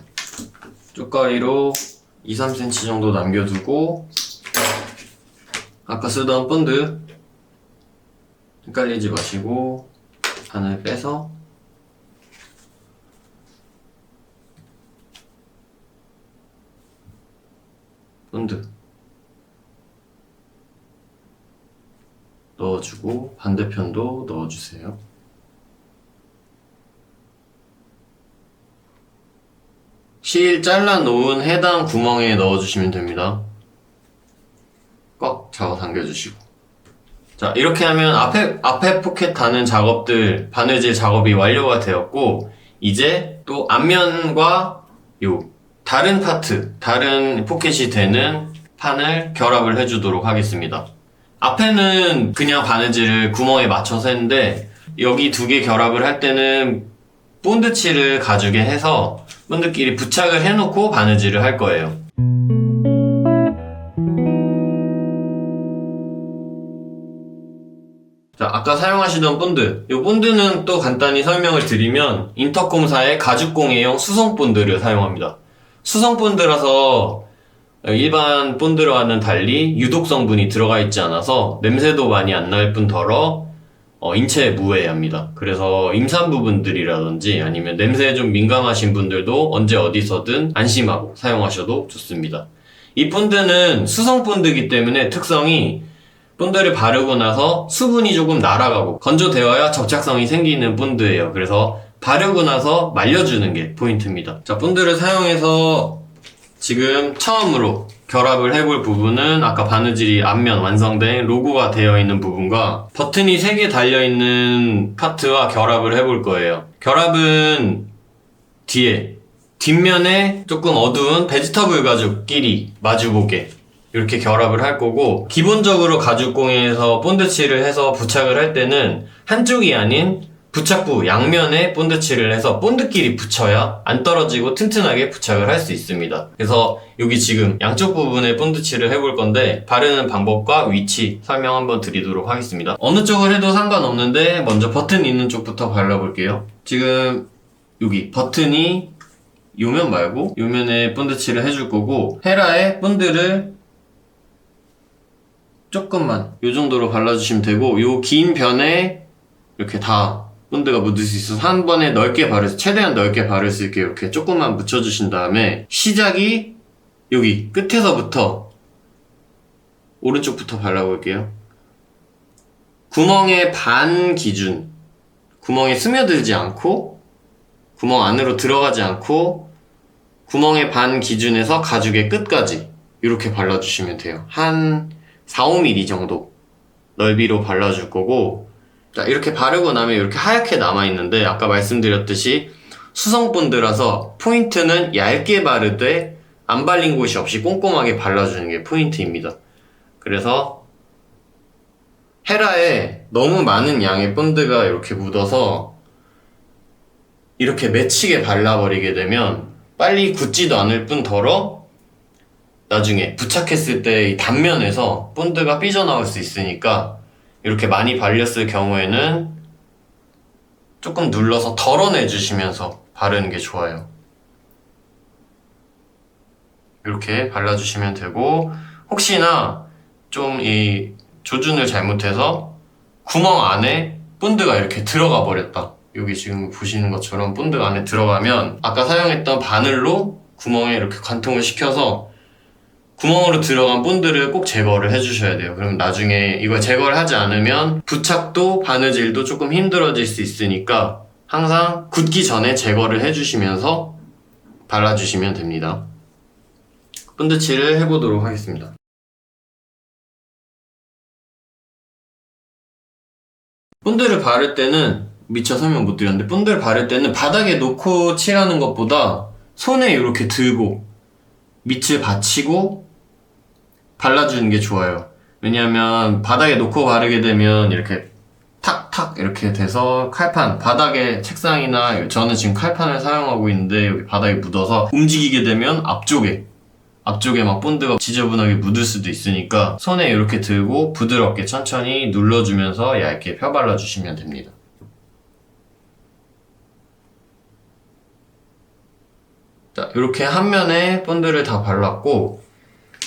쪽가위로 2, 3cm 정도 남겨두고 아까 쓰던 본드 헷갈리지 마시고 반을 빼서 본드 넣어주고 반대편도 넣어주세요. 실 잘라 놓은 해당 구멍에 넣어주시면 됩니다. 꽉 잡아 당겨주시고. 자, 이렇게 하면 앞에 포켓 다는 작업들, 바느질 작업이 완료가 되었고, 이제 또 앞면과 요 다른 파트, 다른 포켓이 되는 판을 결합을 해주도록 하겠습니다. 앞에는 그냥 바느질을 구멍에 맞춰서 했는데, 여기 두 개 결합을 할 때는 본드칠을 가죽에 해서 본드끼리 부착을 해놓고 바느질을 할 거예요. 자, 아까 사용하시던 본드. 이 본드는 또 간단히 설명을 드리면 인터콤사의 가죽공예용 수성 본드를 사용합니다. 수성 본드라서 일반 본드와는 달리 유독 성분이 들어가 있지 않아서 냄새도 많이 안 날 뿐더러 인체에 무해합니다. 그래서 임산부 분들이라든지 아니면 냄새에 좀 민감하신 분들도 언제 어디서든 안심하고 사용하셔도 좋습니다. 이 본드는 수성 본드이기 때문에 특성이 본드를 바르고 나서 수분이 조금 날아가고 건조되어야 접착성이 생기는 본드예요. 그래서 바르고 나서 말려주는 게 포인트입니다. 자, 본드를 사용해서 지금 처음으로 결합을 해볼 부분은 아까 바느질이 앞면 완성된 로고가 되어 있는 부분과 버튼이 3개 달려있는 파트와 결합을 해볼 거예요. 결합은 뒷면에 조금 어두운 베지터블 가죽끼리 마주보게 이렇게 결합을 할 거고, 기본적으로 가죽공예에서 본드칠을 해서 부착을 할 때는 한쪽이 아닌 부착부 양면에 본드칠을 해서 본드끼리 붙여야 안 떨어지고 튼튼하게 부착을 할 수 있습니다. 그래서 여기 지금 양쪽 부분에 본드칠을 해볼 건데 바르는 방법과 위치 설명 한번 드리도록 하겠습니다. 어느 쪽을 해도 상관없는데 먼저 버튼 있는 쪽부터 발라볼게요. 지금 여기 버튼이 요면 말고 요면에 본드칠을 해줄 거고, 헤라에 본드를 조금만 요 정도로 발라주시면 되고, 요 긴 변에 이렇게 다 본드가 묻을 수 있어서 한 번에 최대한 넓게 바를 수 있게 이렇게 조금만 묻혀주신 다음에 시작이 여기 끝에서부터 오른쪽부터 발라볼게요. 구멍의 반 기준, 구멍에 스며들지 않고 구멍 안으로 들어가지 않고 구멍의 반 기준에서 가죽의 끝까지 이렇게 발라주시면 돼요. 한 4, 5mm 정도 넓이로 발라줄 거고, 자, 이렇게 바르고 나면 이렇게 하얗게 남아있는데 아까 말씀드렸듯이 수성 본드라서 포인트는 얇게 바르되 안 발린 곳이 없이 꼼꼼하게 발라주는 게 포인트입니다. 그래서 헤라에 너무 많은 양의 본드가 이렇게 묻어서 이렇게 맺히게 발라버리게 되면 빨리 굳지도 않을 뿐더러 나중에 부착했을 때 이 단면에서 본드가 삐져나올 수 있으니까 이렇게 많이 발렸을 경우에는 조금 눌러서 덜어내주시면서 바르는 게 좋아요. 이렇게 발라주시면 되고, 혹시나 좀 이 조준을 잘못해서 구멍 안에 본드가 이렇게 들어가 버렸다, 여기 지금 보시는 것처럼 본드가 안에 들어가면 아까 사용했던 바늘로 구멍에 이렇게 관통을 시켜서 구멍으로 들어간 본드를 꼭 제거를 해주셔야 돼요. 그럼 나중에 이걸 제거를 하지 않으면 부착도 바느질도 조금 힘들어질 수 있으니까 항상 굳기 전에 제거를 해주시면서 발라주시면 됩니다. 본드칠을 해보도록 하겠습니다. 본드를 바를 때는 미처 설명 못 드렸는데, 본드를 바를 때는 바닥에 놓고 칠하는 것보다 손에 이렇게 들고 밑을 받치고 발라주는 게 좋아요. 왜냐하면 바닥에 놓고 바르게 되면 이렇게 탁탁 이렇게 돼서 칼판, 바닥에 책상이나 저는 지금 칼판을 사용하고 있는데 여기 바닥에 묻어서 움직이게 되면 앞쪽에 막 본드가 지저분하게 묻을 수도 있으니까 손에 이렇게 들고 부드럽게 천천히 눌러주면서 얇게 펴발라주시면 됩니다. 자, 이렇게 한 면에 본드를 다 발랐고,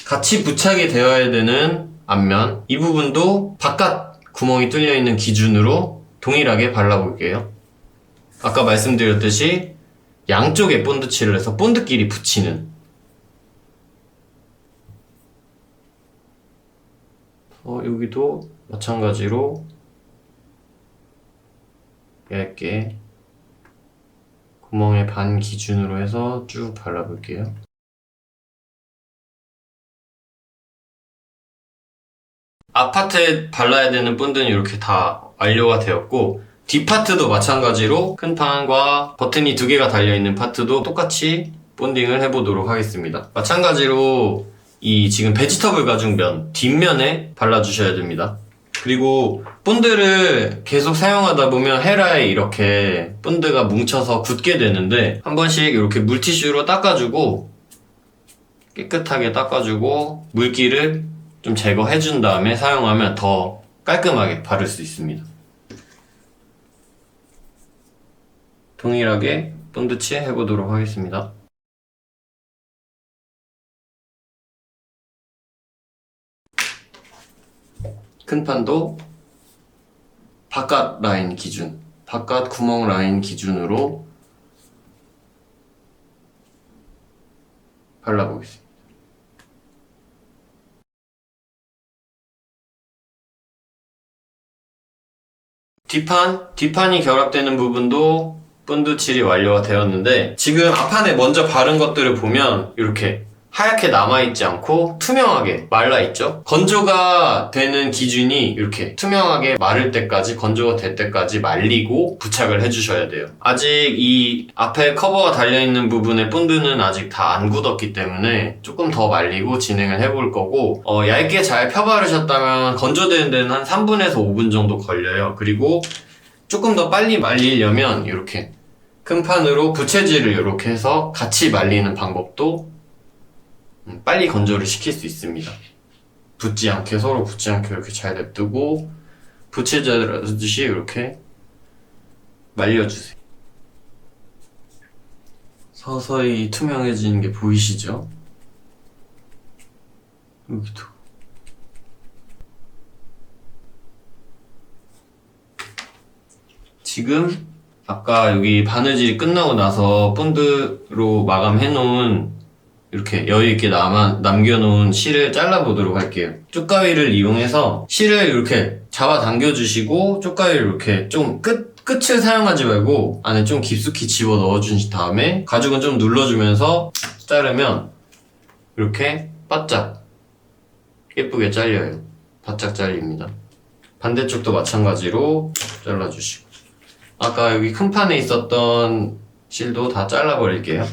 같이 부착이 되어야 되는 앞면 이 부분도 바깥 구멍이 뚫려 있는 기준으로 동일하게 발라볼게요. 아까 말씀드렸듯이 양쪽에 본드칠을 해서 본드끼리 붙이는, 여기도 마찬가지로 얇게 구멍의 반 기준으로 해서 쭉 발라볼게요. 앞파트에 발라야 되는 본드는 이렇게 다 완료가 되었고, 뒷파트도 마찬가지로 큰 판과 버튼이 2개가 달려있는 파트도 똑같이 본딩을 해보도록 하겠습니다. 마찬가지로 이 지금 베지터블 가죽면 뒷면에 발라주셔야 됩니다. 그리고 본드를 계속 사용하다 보면 헤라에 이렇게 본드가 뭉쳐서 굳게 되는데, 한 번씩 이렇게 물티슈로 닦아주고 깨끗하게 닦아주고 물기를 좀 제거해준 다음에 사용하면 더 깔끔하게 바를 수 있습니다. 동일하게 본드칠 해보도록 하겠습니다. 큰 판도 바깥 라인 기준, 바깥 구멍 라인 기준으로 발라보겠습니다. 뒷판이 결합되는 부분도 본드칠이 완료가 되었는데, 지금 앞판에 먼저 바른 것들을 보면 이렇게 하얗게 남아있지 않고 투명하게 말라있죠? 건조가 되는 기준이 이렇게 투명하게 마를 때까지, 건조가 될 때까지 말리고 부착을 해주셔야 돼요. 아직 이 앞에 커버가 달려있는 부분의 본드는 아직 다 안 굳었기 때문에 조금 더 말리고 진행을 해볼 거고, 얇게 잘 펴바르셨다면 건조되는 데는 한 3분에서 5분 정도 걸려요. 그리고 조금 더 빨리 말리려면 이렇게 큰 판으로 부채질을 이렇게 해서 같이 말리는 방법도 빨리 건조를 시킬 수 있습니다. 서로 붙지 않게 이렇게 잘 냅두고 부채질 하듯이 이렇게 말려주세요. 서서히 투명해지는 게 보이시죠? 여기도. 지금 아까 여기 바느질이 끝나고 나서 본드로 마감해놓은 이렇게 여유있게 남겨놓은 실을 잘라보도록 할게요. 쪽가위를 이용해서 실을 이렇게 잡아당겨주시고, 쪽가위를 이렇게 좀 끝을 사용하지 말고 안에 좀 깊숙이 집어 넣어준 다음에 가죽은 좀 눌러주면서 자르면 이렇게 바짝 예쁘게 잘려요. 바짝 잘립니다. 반대쪽도 마찬가지로 잘라주시고, 아까 여기 큰 판에 있었던 실도 다 잘라버릴게요.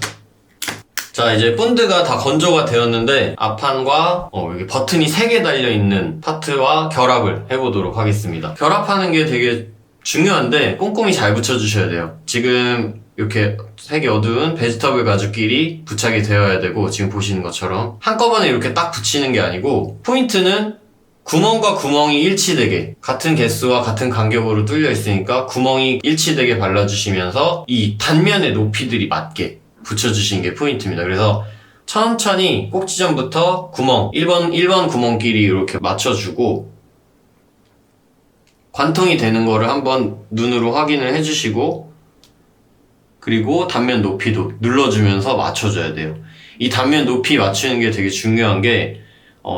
자, 이제 본드가 다 건조가 되었는데 앞판과 여기 버튼이 3개 달려있는 파트와 결합을 해보도록 하겠습니다. 결합하는 게 되게 중요한데 꼼꼼히 잘 붙여주셔야 돼요. 지금 이렇게 색이 어두운 베지터블 가죽끼리 부착이 되어야 되고, 지금 보시는 것처럼 한꺼번에 이렇게 딱 붙이는 게 아니고, 포인트는 구멍과 구멍이 일치되게 같은 개수와 같은 간격으로 뚫려 있으니까 구멍이 일치되게 발라주시면서 이 단면의 높이들이 맞게 붙여주시는 게 포인트입니다. 그래서 천천히 꼭지점부터 구멍 1번 구멍끼리 이렇게 맞춰주고, 관통이 되는 거를 한번 눈으로 확인을 해주시고, 그리고 단면 높이도 눌러주면서 맞춰줘야 돼요. 이 단면 높이 맞추는 게 되게 중요한 게,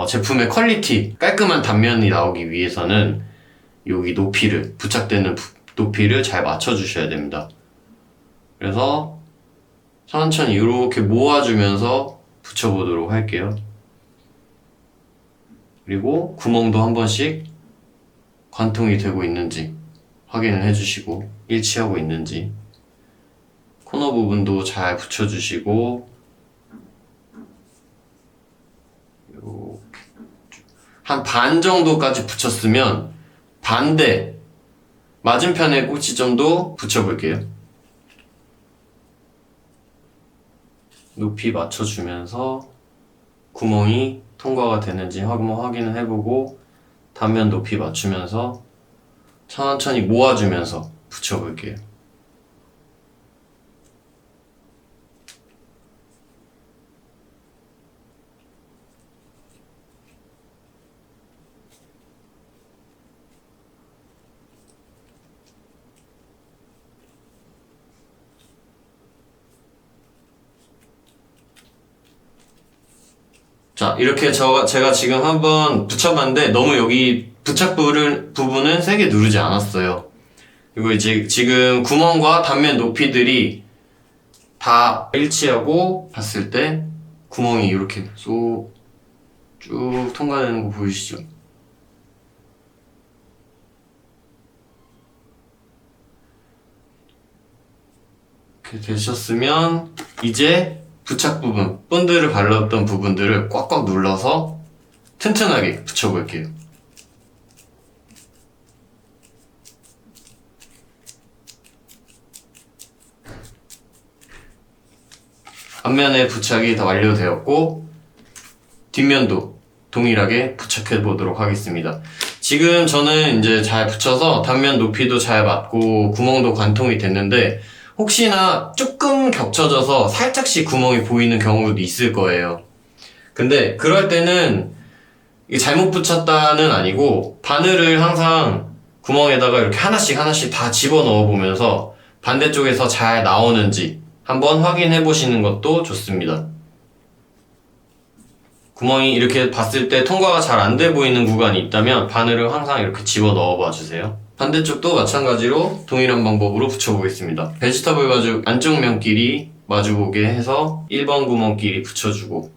제품의 퀄리티, 깔끔한 단면이 나오기 위해서는 여기 높이를, 부착되는 높이를 잘 맞춰주셔야 됩니다. 그래서 천천히 이렇게 모아주면서 붙여보도록 할게요. 그리고 구멍도 한 번씩 관통이 되고 있는지 확인을 해주시고, 일치하고 있는지, 코너 부분도 잘 붙여주시고, 한 반 정도까지 붙였으면 반대 맞은편의 꼭지점도 붙여볼게요. 높이 맞춰주면서 구멍이 통과가 되는지 한번 확인을 해보고, 단면 높이 맞추면서 천천히 모아주면서 붙여볼게요. 자, 이렇게 제가 지금 한번 붙여봤는데 너무 여기 부착 부분은 세게 누르지 않았어요. 그리고 이제 지금 구멍과 단면 높이들이 다 일치하고 봤을 때 구멍이 이렇게 쏙 쭉 통과되는 거 보이시죠? 이렇게 되셨으면 이제 부착 부분, 본드를 발랐던 부분들을 꽉꽉 눌러서 튼튼하게 붙여볼게요. 앞면에 부착이 다 완료되었고 뒷면도 동일하게 부착해 보도록 하겠습니다. 지금 저는 이제 잘 붙여서 단면 높이도 잘 맞고 구멍도 관통이 됐는데 혹시나 조금 겹쳐져서 살짝씩 구멍이 보이는 경우도 있을 거예요. 근데 그럴 때는 이게 잘못 붙였다는 아니고 바늘을 항상 구멍에다가 이렇게 하나씩 다 집어넣어 보면서 반대쪽에서 잘 나오는지 한번 확인해 보시는 것도 좋습니다. 구멍이 이렇게 봤을 때 통과가 잘 안 돼 보이는 구간이 있다면 바늘을 항상 이렇게 집어 넣어 봐 주세요. 반대쪽도 마찬가지로 동일한 방법으로 붙여보겠습니다. 베지터블 가죽 안쪽 면끼리 마주보게 해서 1번 구멍끼리 붙여주고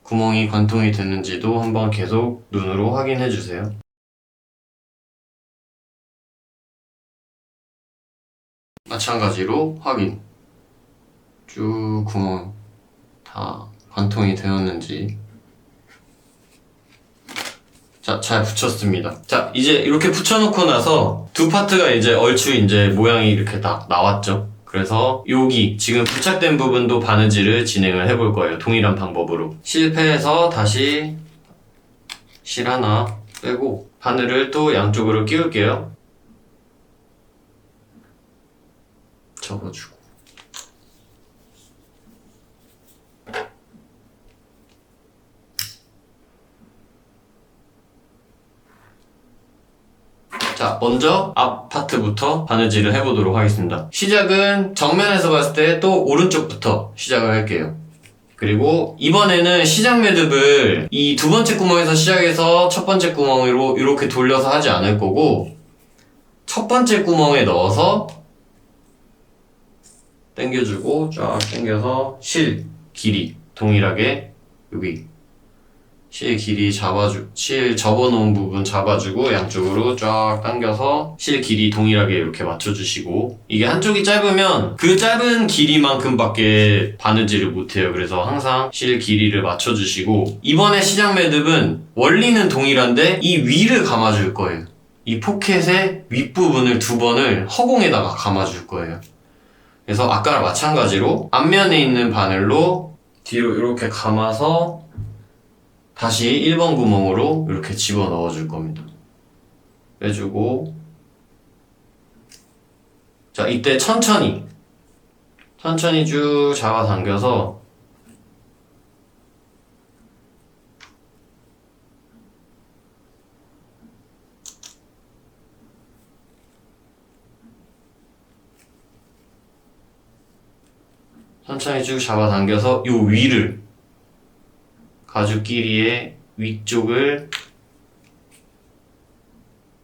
구멍이 관통이 됐는지도 한번 계속 눈으로 확인해 주세요. 마찬가지로 확인. 쭉 구멍 다 관통이 되었는지. 자, 잘 붙였습니다. 자, 이제 이렇게 붙여놓고 나서 두 파트가 이제 얼추 이제 모양이 이렇게 다 나왔죠. 그래서 여기 지금 부착된 부분도 바느질을 진행을 해볼 거예요. 동일한 방법으로. 실패해서 다시 실 하나 빼고 바늘을 또 양쪽으로 끼울게요. 접어주고. 자, 먼저 앞 파트부터 바느질을 해보도록 하겠습니다. 시작은 정면에서 봤을 때 또 오른쪽부터 시작을 할게요. 그리고 이번에는 시작 매듭을 이 두 번째 구멍에서 시작해서 첫 번째 구멍으로 이렇게 돌려서 하지 않을 거고 첫 번째 구멍에 넣어서 당겨주고 쫙 당겨서 실 길이 동일하게 여기 실 길이 실 접어놓은 부분 잡아주고 양쪽으로 쫙 당겨서 실 길이 동일하게 이렇게 맞춰주시고 이게 한쪽이 짧으면 그 짧은 길이만큼 밖에 바느질을 못해요. 그래서 항상 실 길이를 맞춰주시고 이번에 시작 매듭은 원리는 동일한데 이 위를 감아줄 거예요. 이 포켓의 윗부분을 두 번을 허공에다가 감아줄 거예요. 그래서 아까랑 마찬가지로 앞면에 있는 바늘로 뒤로 이렇게 감아서 다시 1번 구멍으로 이렇게 집어 넣어 줄 겁니다. 빼주고 자, 이때 천천히 쭉 잡아당겨서 요 위를 가죽 길이의 위쪽을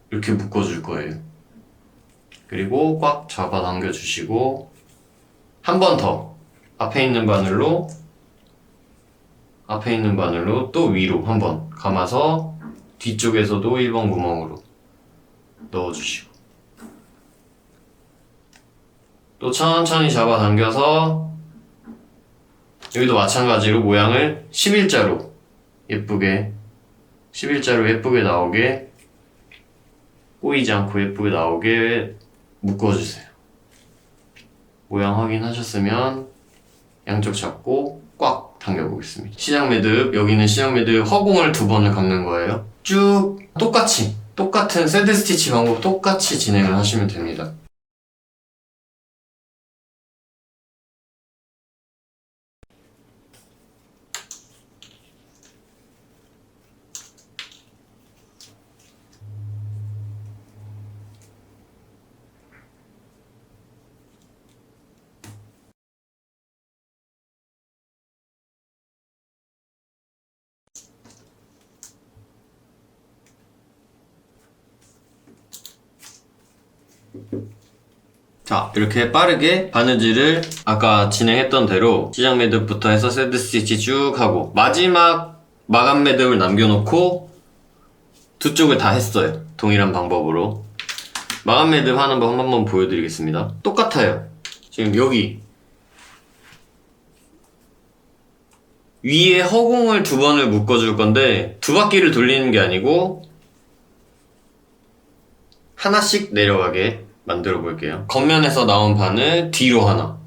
이렇게 묶어줄 거예요. 그리고 꽉 잡아당겨 주시고 한 번 더 앞에 있는 바늘로 또 위로 한번 감아서 뒤쪽에서도 1번 구멍으로 넣어주시고 또 천천히 잡아당겨서 여기도 마찬가지로 모양을 11자로 예쁘게 나오게 꼬이지 않고 예쁘게 나오게 묶어주세요. 모양 확인하셨으면 양쪽 잡고 꽉 당겨보겠습니다. 시작 매듭, 여기는 시작 매듭 허공을 두 번을 감는 거예요. 쭉 똑같은 새드 스티치 방법 똑같이 진행을 하시면 됩니다. 자, 이렇게 빠르게 바느질을 아까 진행했던 대로 시작 매듭부터 해서 새드 스티치 쭉 하고 마지막 마감 매듭을 남겨놓고 두 쪽을 다 했어요. 동일한 방법으로. 마감 매듭 하는 법 한번 보여드리겠습니다. 똑같아요. 지금 여기 위에 허공을 두 번을 묶어줄 건데 두 바퀴를 돌리는 게 아니고 하나씩 내려가게 만들어 볼게요. 겉면에서 나온 바늘 뒤로 하나,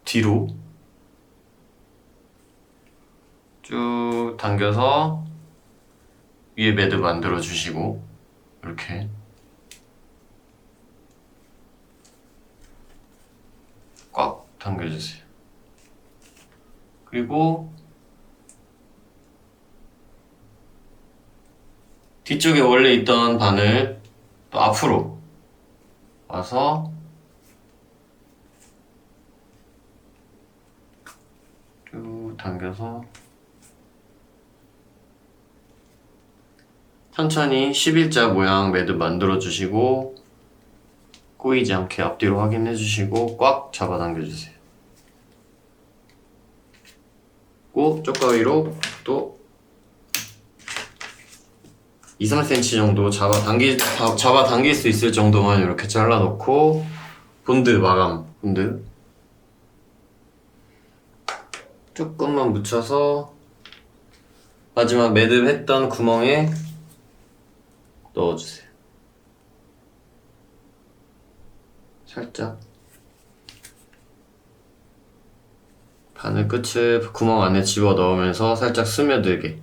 뒤로 쭉 당겨서 위에 매듭 만들어 주시고 이렇게 꽉 당겨주세요. 그리고 뒤쪽에 원래 있던 바늘 또 앞으로 와서 쭉 당겨서 천천히 11자 모양 매듭 만들어 주시고 꼬이지 않게 앞뒤로 확인해 주시고 꽉 잡아 당겨 주세요. 고 쪽가위로 또 2-3cm 정도 잡아 당길 수 있을 정도만 이렇게 잘라 놓고 본드 마감 본드 조금만 묻혀서 마지막 매듭 했던 구멍에 넣어주세요. 살짝 바늘 끝을 구멍 안에 집어 넣으면서 살짝 스며들게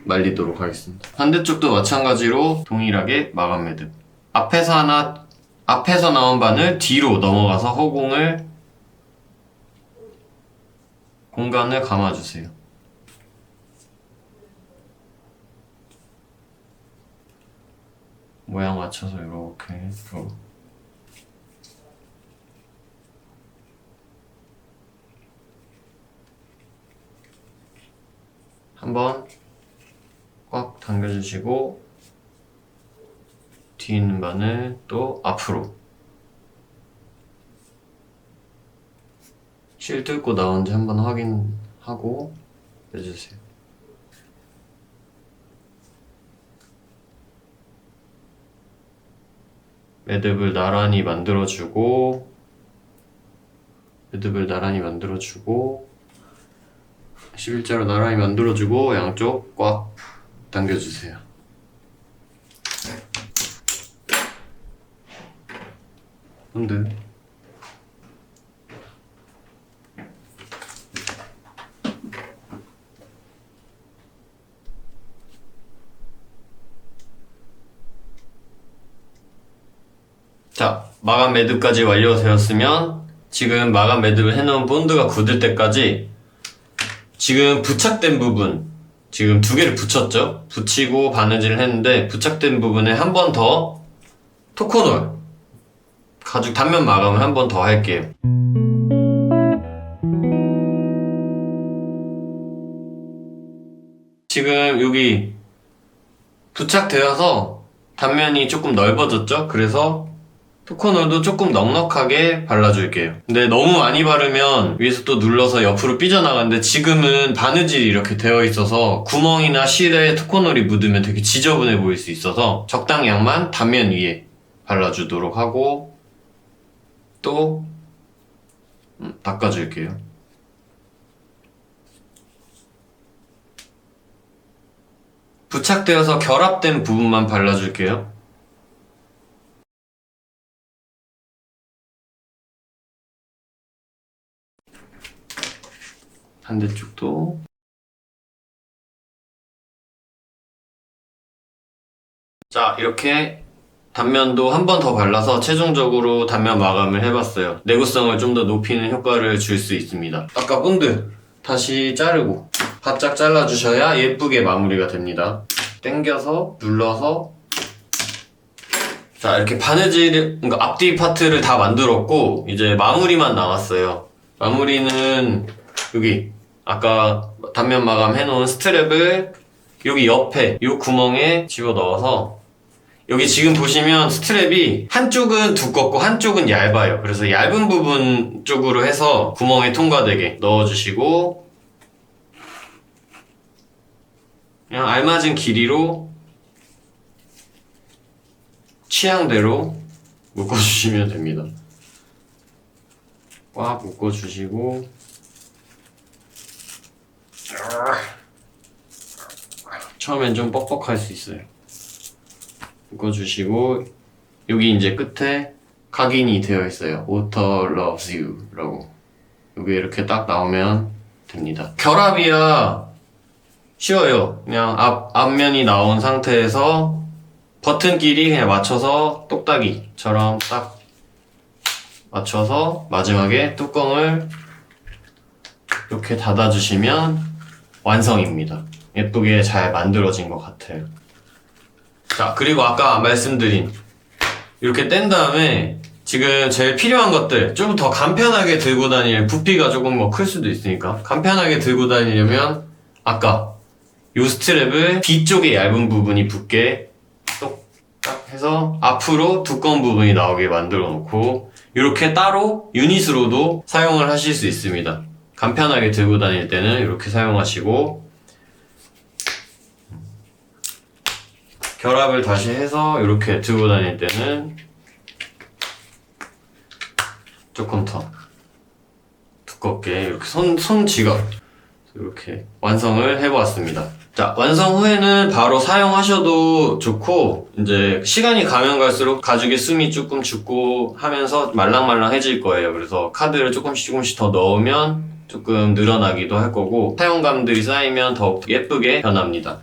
말리도록 하겠습니다. 반대쪽도 마찬가지로 동일하게 마감 매듭. 앞에서 나온 바늘 뒤로 넘어가서 공간을 감아주세요. 모양 맞춰서 이렇게 한번 꽉 당겨주시고 뒤에 있는 바늘 또 앞으로 실 뚫고 나오는지 한번 확인하고 빼주세요. 매듭을 나란히 만들어주고 11자로 나란히 만들어주고 양쪽 꽉 당겨주세요. 본드 자, 마감 매듭까지 완료되었으면 지금 마감 매듭을 해놓은 본드가 굳을 때까지 지금 부착된 부분 지금 두 개를 붙였죠? 붙이고 바느질을 했는데 부착된 부분에 한 번 더 토코놀 가죽 단면 마감을 한 번 더 할게요. 지금 여기 부착되어서 단면이 조금 넓어졌죠? 그래서 토코놀도 조금 넉넉하게 발라줄게요. 근데 너무 많이 바르면 위에서 또 눌러서 옆으로 삐져나가는데 지금은 바느질이 이렇게 되어 있어서 구멍이나 실에 토코놀이 묻으면 되게 지저분해 보일 수 있어서 적당 양만 단면 위에 발라주도록 하고 또 닦아줄게요. 부착되어서 결합된 부분만 발라줄게요. 반대쪽도 자, 이렇게 단면도 한 번 더 발라서 최종적으로 단면 마감을 해봤어요. 내구성을 좀 더 높이는 효과를 줄 수 있습니다. 아까 본드 다시 자르고 바짝 잘라주셔야 예쁘게 마무리가 됩니다. 당겨서 눌러서 자, 이렇게 바느질 그러니까 앞뒤 파트를 다 만들었고 이제 마무리만 남았어요. 마무리는 여기 아까 단면 마감 해놓은 스트랩을 여기 옆에 이 구멍에 집어 넣어서 여기 지금 보시면 스트랩이 한쪽은 두껍고 한쪽은 얇아요. 그래서 얇은 부분 쪽으로 해서 구멍에 통과되게 넣어주시고 그냥 알맞은 길이로 취향대로 묶어주시면 됩니다. 꽉 묶어주시고 처음엔 좀 뻑뻑할 수 있어요. 묶어주시고 여기 이제 끝에 각인이 되어 있어요. Water loves you 라고. 여기 이렇게 딱 나오면 됩니다. 결합이야 쉬워요. 그냥 앞면이 나온 상태에서 버튼끼리 그냥 맞춰서 똑딱이처럼 딱 맞춰서 마지막에 뚜껑을 이렇게 닫아주시면 완성입니다. 예쁘게 잘 만들어진 것 같아요. 자, 그리고 아까 말씀드린 이렇게 뗀 다음에 지금 제일 필요한 것들 좀 더 간편하게 들고 다닐 부피가 조금 뭐 클 수도 있으니까 간편하게 들고 다니려면 아까 요 스트랩을 뒤쪽에 얇은 부분이 붙게 똑딱 해서 앞으로 두꺼운 부분이 나오게 만들어 놓고 이렇게 따로 유닛으로도 사용을 하실 수 있습니다. 간편하게 들고 다닐 때는 이렇게 사용하시고 결합을 다시 해서 이렇게 들고 다닐 때는 조금 더 두껍게 이렇게 손 지갑 이렇게 완성을 해보았습니다. 자, 완성 후에는 바로 사용하셔도 좋고 이제 시간이 가면 갈수록 가죽의 숨이 조금 죽고 하면서 말랑말랑해질 거예요. 그래서 카드를 조금씩 더 넣으면 조금 늘어나기도 할 거고 사용감들이 쌓이면 더욱 예쁘게 변합니다.